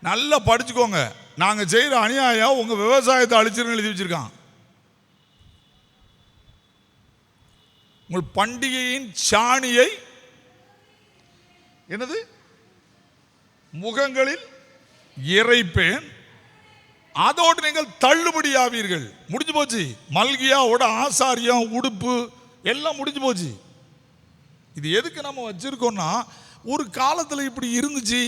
நல்லா படிச்சுக்கோங்க. நாங்க செய்யற அநியாயம் உங்க விவசாயத்தை அழிச்சிருன்னு எழுதி வச்சிருக்கான். உங்கள் பண்டிகையின் சாணியை என்னது முகங்களில் இறைப்பேன், அதோடு நீங்கள் தள்ளுபடி ஆவீர்கள். முடிஞ்சு போச்சு. மல்கியாவோட ஆசாரியம் உடுப்பு எல்லாம் முடிஞ்சு போச்சு. இது எதுக்கு நம்ம வச்சிருக்கோம்னா, ஒரு காலத்தில் இப்படி இருந்துச்சு,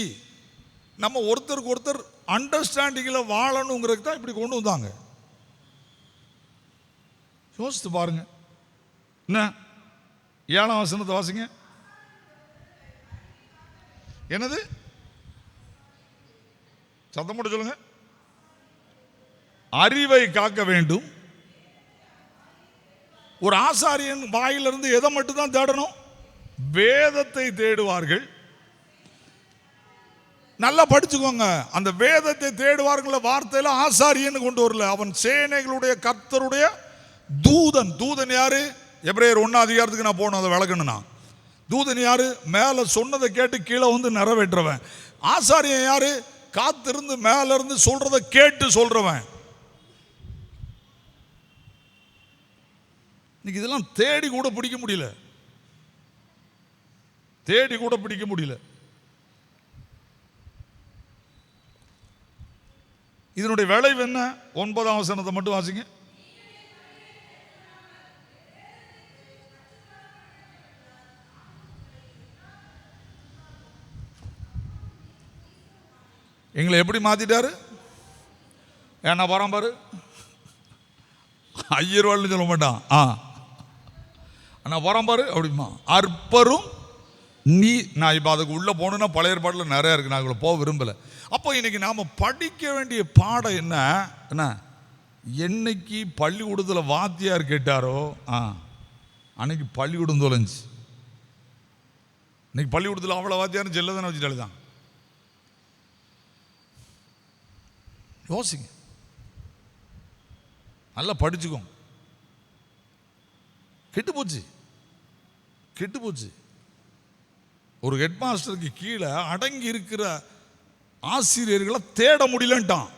நம்ம ஒருத்தருக்கு ஒருத்தர் அண்டர்ஸ்டாண்டிங்கில் வாழணுங்கிறதுக்கு தான் இப்படி கொண்டு வந்தாங்க. யோசித்து பாருங்க. என்ன 7ஆம் வசனத்தை வாசிங்க. என்னது? சத்தம் போட்டு சொல்லுங்க. அறிவை காக்க வேண்டும். ஒரு ஆசாரியன் வாயிலிருந்து எதை மட்டும் தான் தேடணும்? வேதத்தை தேடுவார்கள். நல்லா படிச்சுக்கோங்க. அந்த வேதத்தை தேடுவார்கள் வார்த்தையில ஆசாரியன் கொண்டு வரல, அவன் சேனைகளுடைய கர்த்தருடைய தூதன். தூதன் யாரு? எபிரேயர் 1 அதிகாரத்துக்கு நான் போனோம், அதை விளக்கணும்னா. தூதன் யாரு? மேல சொன்னதை கேட்டு கீழே வந்து நிறைவேற்றவன். ஆசாரியன் யாரு? காத்திருந்து மேல இருந்து சொல்றதை கேட்டு சொல்றவன். இன்னைக்கு இதெல்லாம் தேடி கூட பிடிக்க முடியல, தேடி கூட பிடிக்க முடியல. இதனுடைய விளைவு என்ன? 9ஆம் வசனத்தை மட்டும் வாசிங்க. எங்களை எப்படி மாத்திட்டாரு? ஏன்னா வரான் பாரு, ஐயர்வாள்னு சொல்ல மாட்டான். ஆனால் வரான் பாரு அப்படிமா அற்பரும் நீ. நான் இப்போ அதுக்கு உள்ளே போகணுன்னா பழைய ஏற்பாட்டில் நிறையா இருக்குது, நான் இவ்வளோ போக விரும்பலை. அப்போ இன்னைக்கு நாம் படிக்க வேண்டிய பாடம் என்ன? என்னைக்கு பள்ளிக்கூடத்தில் வாத்தியார் கேட்டாரோ அன்னைக்கு பள்ளிக்கூடம் தொலைஞ்சு. இன்னைக்கு பள்ளிக்கூடத்தில் அவ்வளோ வாத்தியாரும் செல்ல தானே வச்சுட்டாரு தான். யோசிங்க, நல்லா படிச்சுக்கோங்க. கெட்டு போச்சு. ஒரு ஹெட் மாஸ்டருக்கு கீழே அடங்கி இருக்கிற ஆசிரியர்களை தேட முடியலன்ட்டான்,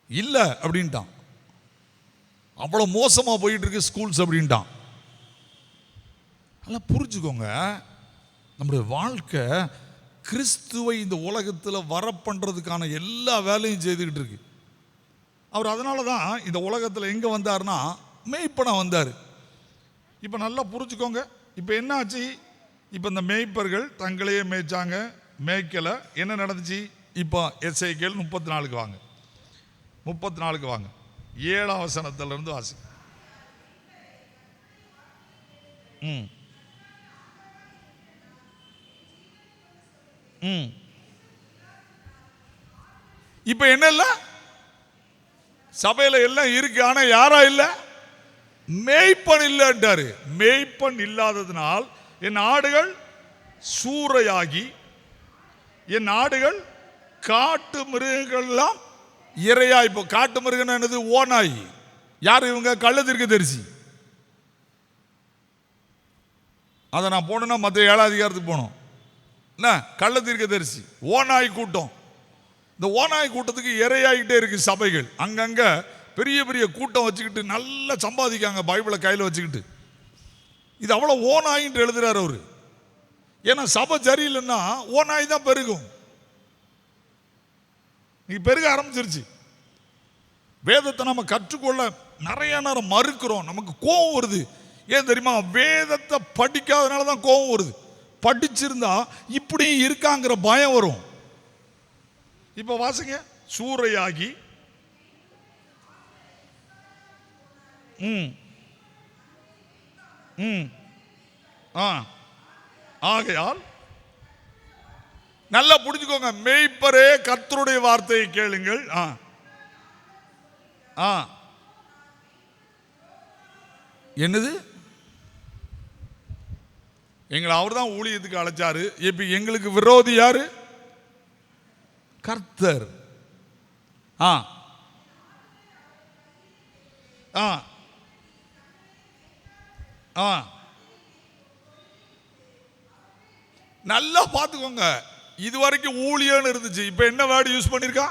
இல்லை அப்படின்ட்டான். அவ்வளோ மோசமாக போயிட்டு இருக்கு ஸ்கூல்ஸ் அப்படின்ட்டான். நல்லா புரிஞ்சுக்கோங்க, நம்முடைய வாழ்க்கை கிறிஸ்துவை இந்த உலகத்தில் வர பண்ணுறதுக்கான எல்லா வேலையும் செய்துக்கிட்டு இருக்கு. அவர் அதனால தான் இந்த உலகத்தில் எங்கே வந்தார்னா மேய்ப்பனா வந்தார். இப்போ நல்லா புரிஞ்சுக்கோங்க. இப்போ என்ன ஆச்சு? இப்போ இந்த மேய்ப்பர்கள் தங்களையே மேய்ச்சாங்க, மேய்க்கலை. என்ன நடந்துச்சு? இப்போ எசேக்கியேல் 34 வாங்க, 34 வாங்க, 7ஆம் வசனத்திலிருந்து வாசி. இப்ப என்ன இல்ல? சபையில எல்லாம் இருக்கு, ஆனா யாரா இல்ல? மேய்ப்பன் இல்லன்றாரு. மேய்ப்பன் இல்லாததினால் என் ஆடுகள் சூறையாகி, என் ஆடுகள் காட்டு மிருகங்கள்லாம் இரையா. இப்போ காட்டு மிருகம் என்னது? ஓநாய். யார் இவங்க? கள்ளத்தீர்க்கதரிசி. அதை நான் போனேன்னா மற்ற 7ஆம் அதிகாரத்துக்கு போனோம். என்ன? கள்ளத்தீர்க்கதரிசி, ஓநாய் கூட்டம். இந்த ஓநாய் கூட்டத்துக்கு இரையாகிட்டே இருக்கு சபைகள். அங்கங்க பெரிய பெரிய கூட்டம் வச்சுக்கிட்டு நல்லா சம்பாதிக்காங்க பைபிளை கையில் வச்சுக்கிட்டு. இது அவ்வளோ ஓநாயின்னு எழுதுறாரு அவரு. ஏன்னா சபை சரியில்லைன்னா ஓநாய் தான் பெருகும். நீ பெருக ஆரம்பிச்சிருச்சு. வேதத்தை நம்ம கற்றுக்கொள்ள நிறைய நேரம் மறுக்கிறோம், நமக்கு கோபம் வருது. ஏன் தெரியுமா? வேதத்தை படிக்காதனால தான் கோபம் வருது. படிச்சிருந்தா இப்படியும் இருக்காங்கிற பயம் வரும். இப்ப வாசிங்க. சூறையாகி ஆகையால் நல்லா புரிஞ்சுக்கோங்க, மேய்ப்பரே கர்த்தருடைய வார்த்தையை கேளுங்கள். என்னது? எங்களை அவர் தான் ஊழியத்துக்கு அழைச்சாரு. இப்ப எங்களுக்கு விரோதி யாரு? கர்த்தர். நல்லா பார்த்துக்கோங்க. இதுவரைக்கும் ஊழியன்னு இருந்துச்சு, இப்ப என்ன வேர்டு யூஸ் பண்ணிருக்கா?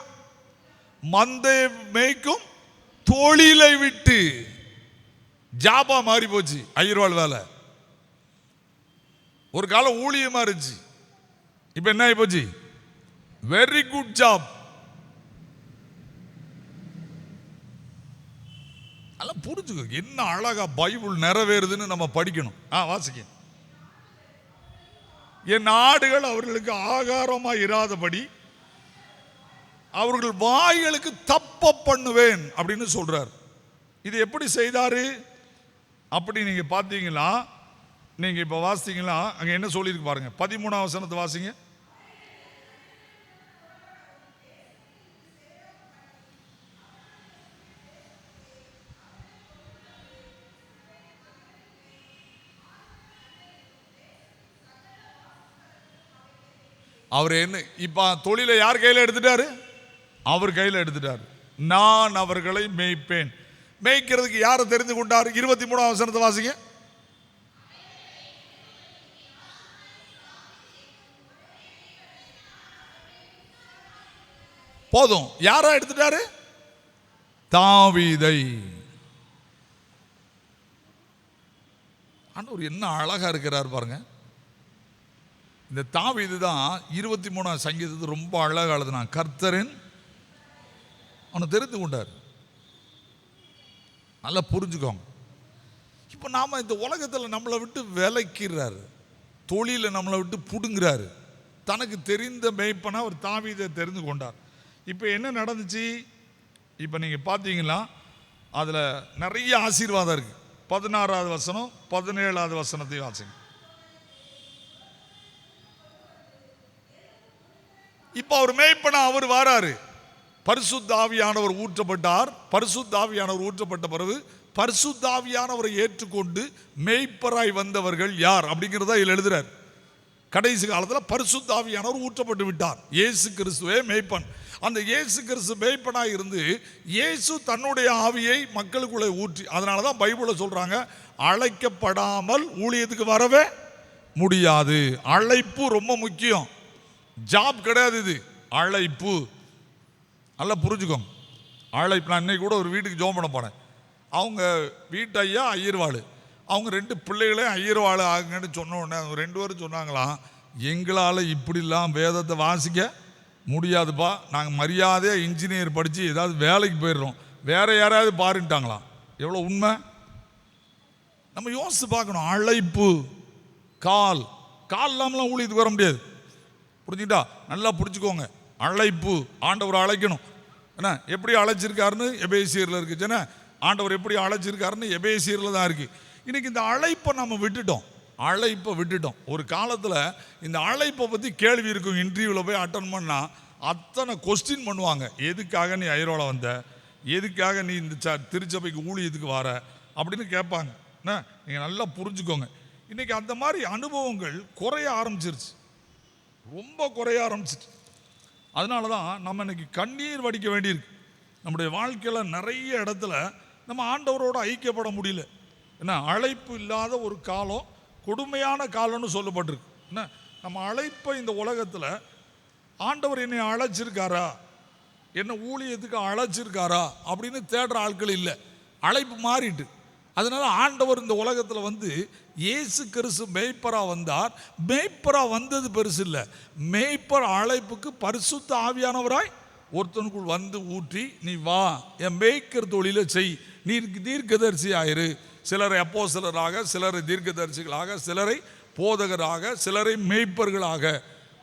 மந்தை மேய்க்கும் தொழிலை விட்டு ஜாபா மாறி போச்சு. ஐயர்வாள் வேலை ஒரு காலம் ஊழியமா இருந்துச்சு, இப்ப என்ன ஆகி போச்சு? Very good job. அதெல்லாம் புரிஞ்சுக்கோ. என்ன அழகா பைபிள் நிறைவேறுதுன்னு நம்ம படிக்கணும். வாசிக்க. என் ஆடுகள் அவர்களுக்கு ஆகாரமா இராதபடி அவர்கள் வாய்களுக்கு தப்ப பண்ணுவேன் அப்படின்னு சொல்றார். இது எப்படி செய்தாரு அப்படி நீங்க பார்த்தீங்களா? நீங்க இப்ப வாசித்தீங்களா? அங்க என்ன சொல்லியிருக்கு பாருங்க. 13ஆம் வசனத்தை வாசிங்க. அவர் என்ன இப்ப தொழிலை யார் கையில் எடுத்துட்டாரு? அவர் கையில் எடுத்துட்டாரு. நான் அவர்களை மேய்ப்பேன். மேய்க்கிறதுக்கு யாரை தெரிந்து கொண்டார்? 23ஆம் வசனத்தை வாசிங்க. போதும். யாரா எடுத்துட்டாரு? தாவீதை. ஆண்டவர் என்ன அழகா இருக்கிறார் பாருங்க. இந்த தாவீது தான் 23ஆம் சங்கீதத்தை ரொம்ப அழகா எழுதினான். கர்த்தரின் அவனை தெரிந்து கொண்டார். நல்லா புரிஞ்சுக்கோங்க. இப்போ நாம இந்த உலகத்தில் நம்மளை விட்டு விலைக்கிறாரு, தொழிலை நம்மளை விட்டு புடுங்குறாரு, தனக்கு தெரிந்த மேய்ப்பனை அவர் தாவீதை தெரிந்து கொண்டார். இப்போ என்ன நடந்துச்சு? இப்போ நீங்கள் பார்த்தீங்கன்னா அதில் நிறைய ஆசீர்வாதம் இருக்கு. 16வது வசனம் 17வது வசனத்தை வாசிங்க. இப்போ அவர் மேய்ப்பனா அவர் வாராரு. பரிசுத்த ஆவியானவர் ஊற்றப்பட்டார். பரிசுத்த ஆவியானவர் ஊற்றப்பட்ட பிறகு பரிசுத்த ஆவியானவரை ஏற்றுக்கொண்டு மேய்ப்பராய் வந்தவர்கள் யார் அப்படிங்கிறத இதில் எழுதுறார். கடைசி காலத்தில் பரிசுத்த ஆவியானவர் ஊற்றப்பட்டு விட்டார். இயேசு கிறிஸ்துவே மேய்ப்பன். அந்த இயேசு கிறிஸ்து மேய்ப்பனாக இருந்து இயேசு தன்னுடைய ஆவியை மக்களுக்குள்ளே ஊற்றி, அதனால தான் பைபிளில் சொல்றாங்க, அழைக்கப்படாமல் ஊழியத்துக்கு வரவே முடியாது. அழைப்பு ரொம்ப முக்கியம். ஜாப் கிடையாது, இது அழைப்பு. நல்லா புரிஞ்சுக்கோங்க. அழைப்பு. நான் இன்னைக்கு கூட ஒரு வீட்டுக்கு ஜோம் பண்ண போனேன். அவங்க வீட்டு ஐயா ஐயர்வாள், அவங்க 2 பிள்ளைகளே ஐயர்வாள் ஆகுங்கன்னு சொன்ன உடனே அவங்க 2 பேரும் சொன்னாங்களாம், எங்களால் இப்படிலாம் வேதத்தை வாசிக்க முடியாதுப்பா, நாங்கள் மரியாதையாக இன்ஜினியர் படித்து ஏதாவது வேலைக்கு போயிடுறோம், வேற யாராவது பாருட்டாங்களாம். எவ்வளோ உண்மை நம்ம யோசித்து பார்க்கணும். அழைப்பு, கால் இல்லாமலாம் ஊழியத்துக்கு வர முடியாது. புரிஞ்சுக்கிட்டா? நல்லா புரிஞ்சுக்கோங்க. அழைப்பு, ஆண்டவர் அழைக்கணும். என்ன எப்படி அழைச்சிருக்காருன்னு எபேசியரில் இருக்குது. என்ன ஆண்டவர் எப்படி அழைச்சிருக்காருன்னு எபேசியரில் தான் இருக்குது. இன்னைக்கு இந்த அழைப்பை நம்ம விட்டுட்டோம். ஒரு காலத்தில் இந்த அழைப்பை பற்றி கேள்வி இருக்கும். இன்டர்வியூவில் போய் அட்டன் பண்ணால் அத்தனை கொஸ்டின் பண்ணுவாங்க. எதுக்காக நீ ஐரோல வந்த, எதுக்காக நீ இந்த திருச்சபைக்கு ஊழியத்துக்கு வர அப்படின்னு கேட்பாங்க. என்ன நீங்கள் நல்லா புரிஞ்சுக்கோங்க. இன்னைக்கு அந்த மாதிரி அனுபவங்கள் குறைய ஆரம்பிச்சிருச்சு, ரொம்ப குறைய ஆரம்பிச்சிட்டு. அதனால தான் நம்ம இன்னைக்கு கண்ணீர் வடிக்க வேண்டியிருக்கு. நம்முடைய வாழ்க்கையில் நிறைய இடத்துல நம்ம ஆண்டவரோடு ஐக்கியப்பட முடியல. என்ன அழைப்பு இல்லாத ஒரு காலம் கொடுமையான காலம்னு சொல்லப்பட்டிருக்கு. என்ன நம்ம அழைப்பை இந்த உலகத்தில் ஆண்டவர் என்னை அழைச்சிருக்காரா, என்ன ஊழியத்துக்கு அழைச்சிருக்காரா அப்படின்னு தேடுற ஆட்கள் இல்லை. அழைப்பு மாறிட்டு. அதனால ஆண்டவர் இந்த உலகத்தில் வந்து இயேசு கிறிஸ்து மேய்ப்பரா வந்தார். மேய்ப்பரா வந்தது பெருசு இல்லை. மேய்ப்பர் அழைப்புக்கு பரிசுத்த ஆவியானவராய் ஒருத்தனுக்குள் வந்து ஊற்றி, நீ வா என் மேய்க்கிற தொழிலை செய், நீ தீர்க்கதரிசி ஆயிரு. சிலரை அப்போஸ்தலராக, சிலரை தீர்க்கதரிசிகளாக, சிலரை போதகராக, சிலரை மேய்ப்பர்களாக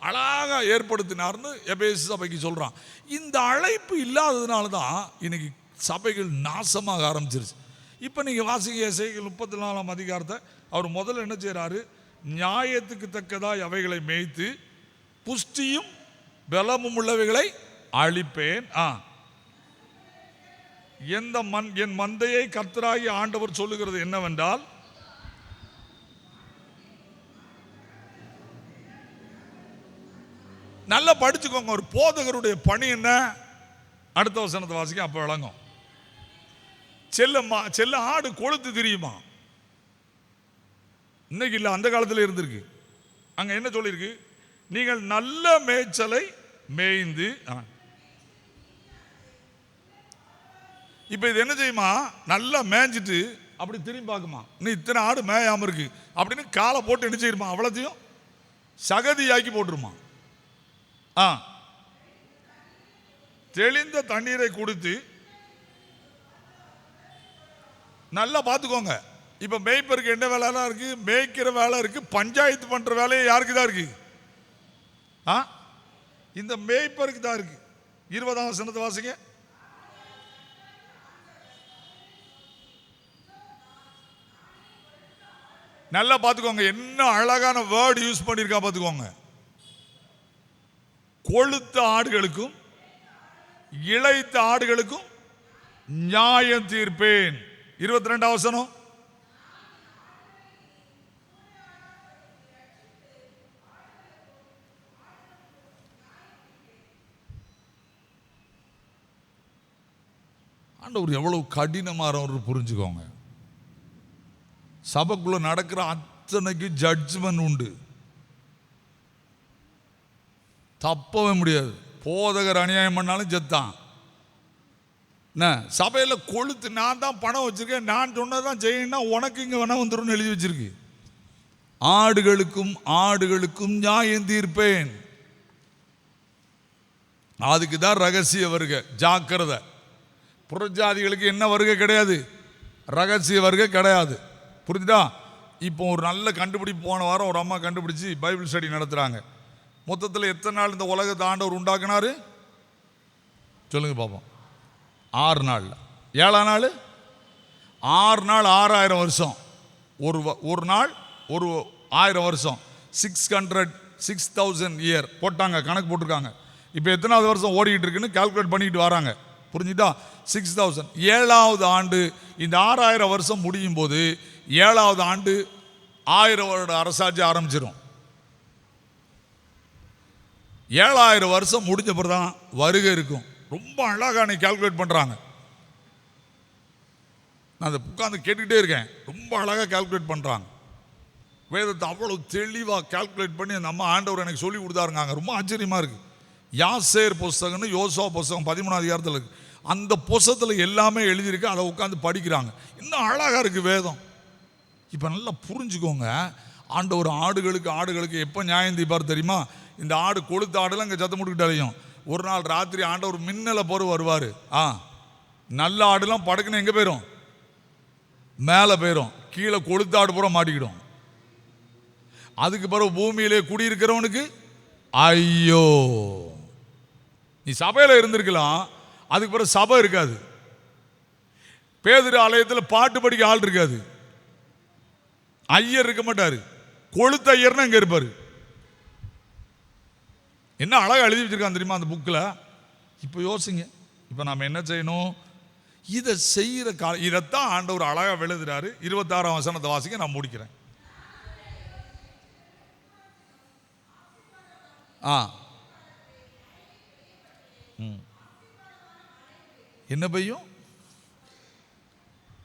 அழகாக ஏற்படுத்தினார்னு எபேசு சபைக்கு சொல்கிறான். இந்த அழைப்பு இல்லாததுனால தான் இன்னைக்கு சபைகள் நாசமாக ஆரம்பிச்சிருச்சு. இப்போ நீங்கள் வாசிங்க எசேக்கியேல் 34ஆம் அதிகாரத்தை. அவர் முதல்ல என்ன செய்கிறாரு? நியாயத்துக்கு தக்கதாய் அவைகளை மேய்த்து புஷ்டியும் பலமும் உள்ளவைகளை அழிப்பேன். என் மந்தையை கர்த்தராகிய ஆண்டவர் சொல்லுகிறது என்னவென்றால், நல்லா படிச்சுக்கோங்க. ஒரு போதகருடைய பணி என்ன? அடுத்த வசனத்தை வாசிக்க, அப்போ விளங்கும். செல்ல ஆடு கொழுத்து தெரியுமா? இன்னைக்கு இல்லை, அந்த காலத்தில் இருந்திருக்கு. அங்க என்ன சொல்லியிருக்கு? நீங்கள் நல்ல மேய்ச்சலை மேய்ந்து. இப்போ இது என்ன செய்யுமா? நல்லா மேய்ஞ்சிட்டு அப்படி திரும்பி பார்க்குமா, நீ இத்தனை ஆடு மேயாம இருக்கு அப்படின்னு காலை போட்டு என்ன செய்யுமா? அவ்வளோத்தையும் சகதியாக்கி போட்டுருமா. தெளிந்த தண்ணீரை கொடுத்து நல்லா பார்த்துக்கோங்க. இப்போ மேய்ப்பருக்கு என்ன வேலைலாம் இருக்கு? மேய்க்கிற வேலை இருக்கு, பஞ்சாயத்து பண்ற வேலையை யாருக்கு தான் இருக்கு? இந்த மேய்ப்பருக்கு தான் இருக்கு. 20ஆம் வசனத்தை வாசிங்க. நல்லா பார்த்துக்கோங்க. என்ன அழகான வேர்டு யூஸ் பண்ணியிருக்கா பார்த்துக்கோங்க. கொழுத்த ஆடுகளுக்கும் இளைத்த ஆடுகளுக்கும் நியாயம் தீர்ப்பேன். 22ஆம் வசனம். ஆண்டவர் எவ்வளவு கடினமானவர் புரிஞ்சுக்கோங்க. சபைக்குள்ள நடக்கிற அத்தனைக்கு ஜட்ஜ்மெண்ட் உண்டு, தப்பவே முடியாது. போதகர் அநியாயம் பண்ணாலும் செத்தான். சபையில் கொழுத்து, நான் தான் பணம் வச்சிருக்கேன், நான் சொன்னதான் செய்யணும்னா உனக்கு இங்கே வேணா வந்துடும் எழுதி வச்சிருக்கு. ஆடுகளுக்கும் நியாயம் தீர்ப்பேன். அதுக்கு தான் ரகசிய வருகை. ஜாக்கிரதை. புறஜாதிகளுக்கு என்ன வருகை கிடையாது, ரகசிய வருகை கிடையாது. புரிஞ்சுதா? இப்போ ஒரு நல்ல கண்டுபிடிப்பு போன வாரம் ஒரு அம்மா கண்டுபிடிச்சி பைபிள் ஸ்டடி நடத்துகிறாங்க. மொத்தத்தில் எத்தனை நாள் இந்த உலகத்தை ஆண்டவர் உண்டாக்குனாரு சொல்லுங்க பார்ப்போம். 6 நாள். 7ஆம் நாள் 6 நாள் 6000 வருஷம். ஒரு நாள் 1000 வருஷம். 6,000 இயர் போட்டாங்க, கணக்கு போட்டிருக்காங்க. இப்போ எத்தனாவது வருஷம் ஓடிக்கிட்டு இருக்குன்னு கால்குலேட் பண்ணிக்கிட்டு வராங்க. புரிஞ்சுட்டா? 6000. 7ஆவது ஆண்டு இந்த 6000 வருஷம் முடியும் போது 7ஆவது ஆண்டு 1000 வருட அரசாட்சி ஆரம்பிச்சிடும். 7000 வருஷம் முடிஞ்ச பிறகு தான் வருகை இருக்கும். ரொம்ப அழகாக நீ கால்குலேட் பண்ணுறாங்க. நான் அதை உட்காந்து கேட்டுக்கிட்டே இருக்கேன். ரொம்ப அழகாக கால்குலேட் பண்ணுறாங்க. வேதத்தை அவ்வளோ தெளிவாக கால்குலேட் பண்ணி நம்ம ஆண்டவர் எனக்கு சொல்லி கொடுத்தாருங்க. ரொம்ப ஆச்சரியமாக இருக்குது. யாசேர் புஸ்தகம்னு யோசுவா புஸ்தகம் 13ஆம் அதிகாரத்தில் இருக்குது. அந்த புஸ்தகத்தில் எல்லாமே எழுதியிருக்கு. அதை உட்காந்து படிக்கிறாங்க. இன்னும் அழகாக இருக்குது வேதம். இப்போ நல்லா புரிஞ்சுக்கோங்க. ஆண்டவர் ஆடுகளுக்கு எப்போ நியாயம் தீர்ப்பார் தெரியுமா? இந்த ஆடு கொளுத்த ஆடுலாம் இங்கே சத்தம் முடிக்கிட்டாலையும் ஒரு நாள் ராத்திரி ஆண்டவர் மின்னலை போகிற வருவார். நல்ல ஆடுலாம் படுக்குன்னு எங்கே போயிடும்? மேலே போயிடும். கீழே கொளுத்த ஆடு பூரா மாட்டிக்கிடும். அதுக்கு பிறகு பூமியிலே குடியிருக்கிறவனுக்கு ஐயோ. நீ சபையில் இருந்திருக்கலாம், அதுக்கு பிறகு சபை இருக்காது. பேதுரு ஆலயத்தில் பாட்டு படிக்க ஆள் இருக்காது. ஐயர் இருக்க மாட்டாரு. கொளுத்த ஐயர்னா இங்க இருப்பாரு. என்ன அழகா எழுதி வச்சிருக்கான் தெரியுமா அந்த புக்கில்? இப்போ யோசிங்க. இப்போ நாம் என்ன செய்யணும்? இதை செய்கிற இதைத்தான் ஆண்டவர் அழகாக எழுதுறாரு. 26ஆம் வசனத்தை வாசிக்க நான் முடிக்கிறேன். என்ன பையும்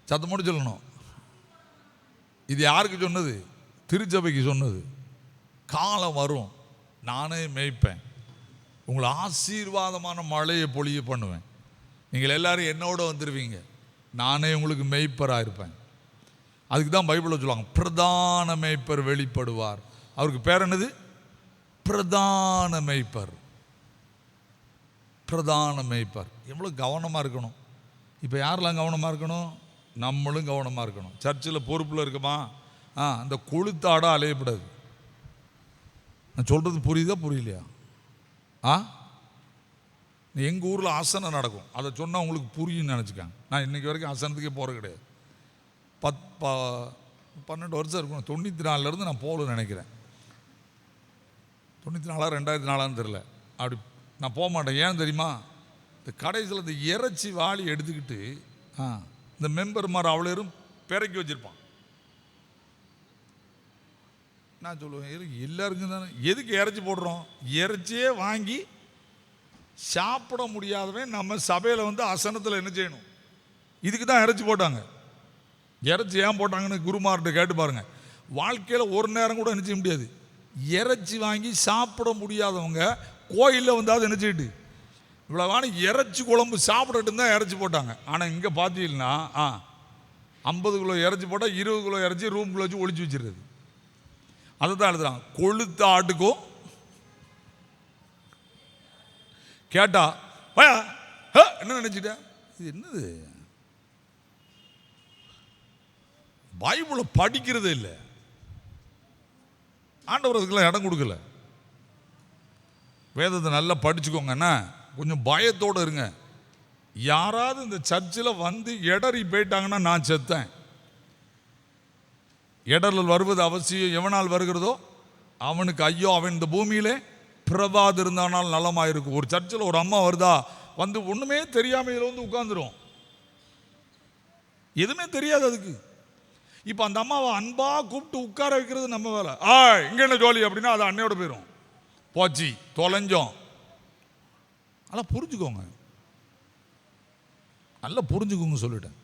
சத்தமோடு சொல்லணும். இது யாருக்கு சொன்னது? திருச்சபைக்கு சொன்னது. காலம் வரும், நானே மேய்ப்பேன், உங்களை ஆசீர்வாதமான மழையை பொழிய பண்ணுவேன், நீங்கள் எல்லாரும் என்னோட வந்துடுவீங்க, நானே உங்களுக்கு மேய்ப்பராக இருப்பேன். அதுக்கு தான் பைபிளில் சொல்லுவாங்க, பிரதான மேய்ப்பர் வெளிப்படுவார். அவருக்கு பேர் என்னது? பிரதான மேய்ப்பர். பிரதான மேய்ப்பர். எவ்வளோ கவனமாக இருக்கணும். இப்போ யாரெல்லாம் கவனமாக இருக்கணும்? நம்மளும் கவனமாக இருக்கணும். சர்ச்சில் பொறுப்பில் இருக்குமா? அந்த கொளுத்தாட அலையப்படாது. நான் சொல்கிறது புரியுதா புரியலையா? எங்கள் ஊரில் ஆசனம் நடக்கும். அதை சொன்னால் உங்களுக்கு புரியுன்னு நினச்சிக்காங்க. நான் இன்றைக்கி வரைக்கும் ஆசனத்துக்கே போகிறது கிடையாது. 12 வருஷம் இருக்கணும். 94லேருந்து நான் போகலன்னு நினைக்கிறேன். 94 2004 தெரில. அப்படி நான் போக மாட்டேன். ஏன் தெரியுமா? இந்த கடைசியில் இந்த இறைச்சி வாளி எடுத்துக்கிட்டு இந்த மெம்பர் மாதிரி அவ்வளோரும் பிறக்கி வச்சுருப்பான். நான் சொல்லுவேன், எல்லாருக்கும் தானே எதுக்கு இறைச்சி போடுறோம்? இறைச்சியே வாங்கி சாப்பிட முடியாதவன் நம்ம சபையில் வந்து அசனத்தில் என்ன செய்யணும்? இதுக்கு தான் இறைச்சி போட்டாங்க. இறைச்சி ஏன் போட்டாங்கன்னு குருமார்கிட்ட கேட்டு பாருங்க. வாழ்க்கையில் ஒரு நேரம் கூட என்ன செய்ய முடியாது. இறைச்சி வாங்கி சாப்பிட முடியாதவங்க கோயிலில் வந்தால் என்ன செய்யிட்டு இவ்வளவான இறைச்சி குழம்பு சாப்பிடட்டு தான் இறைச்சி போட்டாங்க. ஆனால் இங்கே பார்த்தீங்கன்னா 50 கிலோ இறைச்சி போட்டால் 20 கிலோ இறைச்சி ரூம்குள்ளே வச்சு ஒழிச்சு வச்சிருது. அதை தான் எழுதுறாங்க. கொளுத்த ஆட்டுக்கும் கேட்டா என்ன நினைச்சிட்ட? இது என்னது? பைபிளை படிக்கிறதே இல்லை. ஆண்டவர் அதுக்கெல்லாம் இடம் கொடுக்கல. வேதத்தை நல்லா படிச்சுக்கோங்கன்னா கொஞ்சம் பயத்தோடு இருங்க. யாராவது இந்த சர்ச்சில் வந்து இடறி போயிட்டாங்கன்னா நான் செத்தேன். இடரில் வருவது அவசியம். எவனால் வருகிறதோ அவனுக்கு ஐயோ, அவன் இந்த பூமியிலே பிரபாது இருந்தானால் நலமாக இருக்கும். ஒரு சர்ச்சில் ஒரு அம்மா வருதா, வந்து ஒன்றுமே தெரியாமல் இதில் வந்து உட்காந்துரும். எதுவுமே தெரியாது அதுக்கு. இப்போ அந்த அம்மாவை அன்பாக கூப்பிட்டு உட்கார வைக்கிறது நம்ம வேலை. இங்கே என்ன ஜோலி அப்படின்னா அது அன்னையோட போயிடும். போச்சு, தொலைஞ்சோம். அதெல்லாம் புரிஞ்சுக்கோங்க, நல்லா புரிஞ்சுக்கோங்க சொல்லிட்டேன்.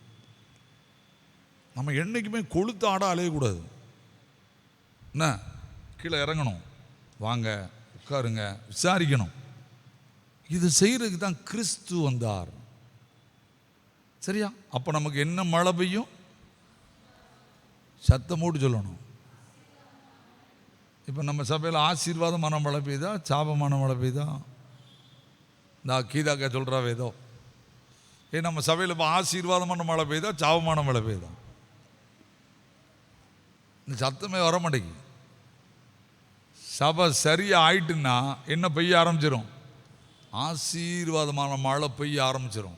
நம்ம என்றைக்குமே கொளுத்த ஆட அலையக்கூடாது. என்ன, கீழே இறங்கணும், வாங்க உட்காருங்க, விசாரிக்கணும். இது செய்யறதுக்கு தான் கிறிஸ்து வந்தார். சரியா? அப்போ நமக்கு என்ன மழை பெய்யும்? சத்தமோடு சொல்லணும். இப்போ நம்ம சபையில் ஆசீர்வாதமான மழை பெய்தா, சாபமான மழை பெய்தா? இந்த கீதாக்கா சொல்கிறா வேதோ, நம்ம சபையில் இப்போ ஆசீர்வாதமான மழை பெய்தா, சாபமான மழை பெய்தா? இந்த சத்தமே வர மாட்டேங்குது. சபை சரியாக ஆயிட்டுன்னா என்ன பெய்ய ஆரம்பிச்சிடும்? ஆசீர்வாதமான மழை பெய்ய ஆரம்பிச்சிடும்.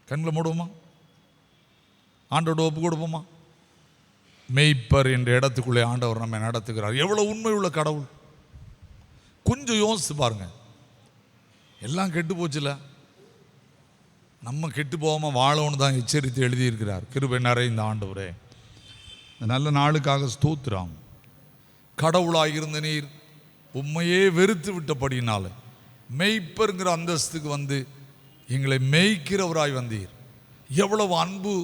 கண்களை மூடுவோமா? ஆண்டோட ஒப்பு கொடுப்போமா? மேய்ப்பர் என்ற இடத்துக்குள்ளே ஆண்டவர் நம்ம நடத்துகிறார். எவ்வளோ உண்மை உள்ள கடவுள்! கொஞ்சம் யோசித்து பாருங்க. எல்லாம் கெட்டு போச்சுல, நம்ம கெட்டு போகாமல் வாழணும்னு தான் எச்சரித்து எழுதியிருக்கிறார். கிருபை நிறைந்த ஆண்டவரே, இந்த நல்ல நாளுக்காக ஸ்தோத்திரம். கடவுளாகிருந்த நீர் உண்மையே வெறுத்து விட்டபடினால மெய்ப்பருங்கிற அந்தஸ்துக்கு வந்து எங்களை மேய்க்கிறவராய் வந்தீர். எவ்வளவு அன்பு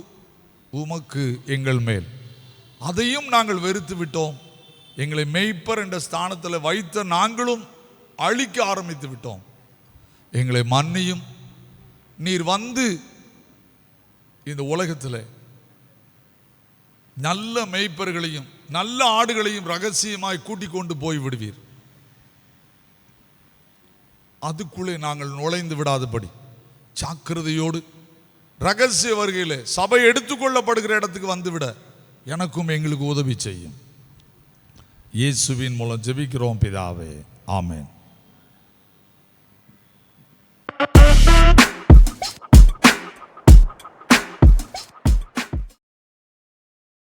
உமக்கு எங்கள் மேல்! அதையும் நாங்கள் வெறுத்து விட்டோம். எங்களை மெய்ப்பர் என்ற ஸ்தானத்தில் வைத்த நாங்களும் அழிக்க ஆரம்பித்து விட்டோம். எங்களை மன்னியும். நீர் வந்து இந்த உலகத்தில் நல்ல மெய்ப்பர்களையும் நல்ல ஆடுகளையும் ரகசியமாய் கூட்டிக் கொண்டு போய் விடுவீர். அதுக்குள்ளே நாங்கள் நுழைந்து விடாதபடி ஜாக்கிரதையோடு ரகசிய வருகையில் சபை எடுத்துக்கொள்ளப்படுகிற இடத்துக்கு வந்துவிட எனக்கும் எங்களுக்கு உதவி செய்யும். இயேசுவின் மூலம் ஜெபிக்கிறோம் பிதாவே, ஆமென்.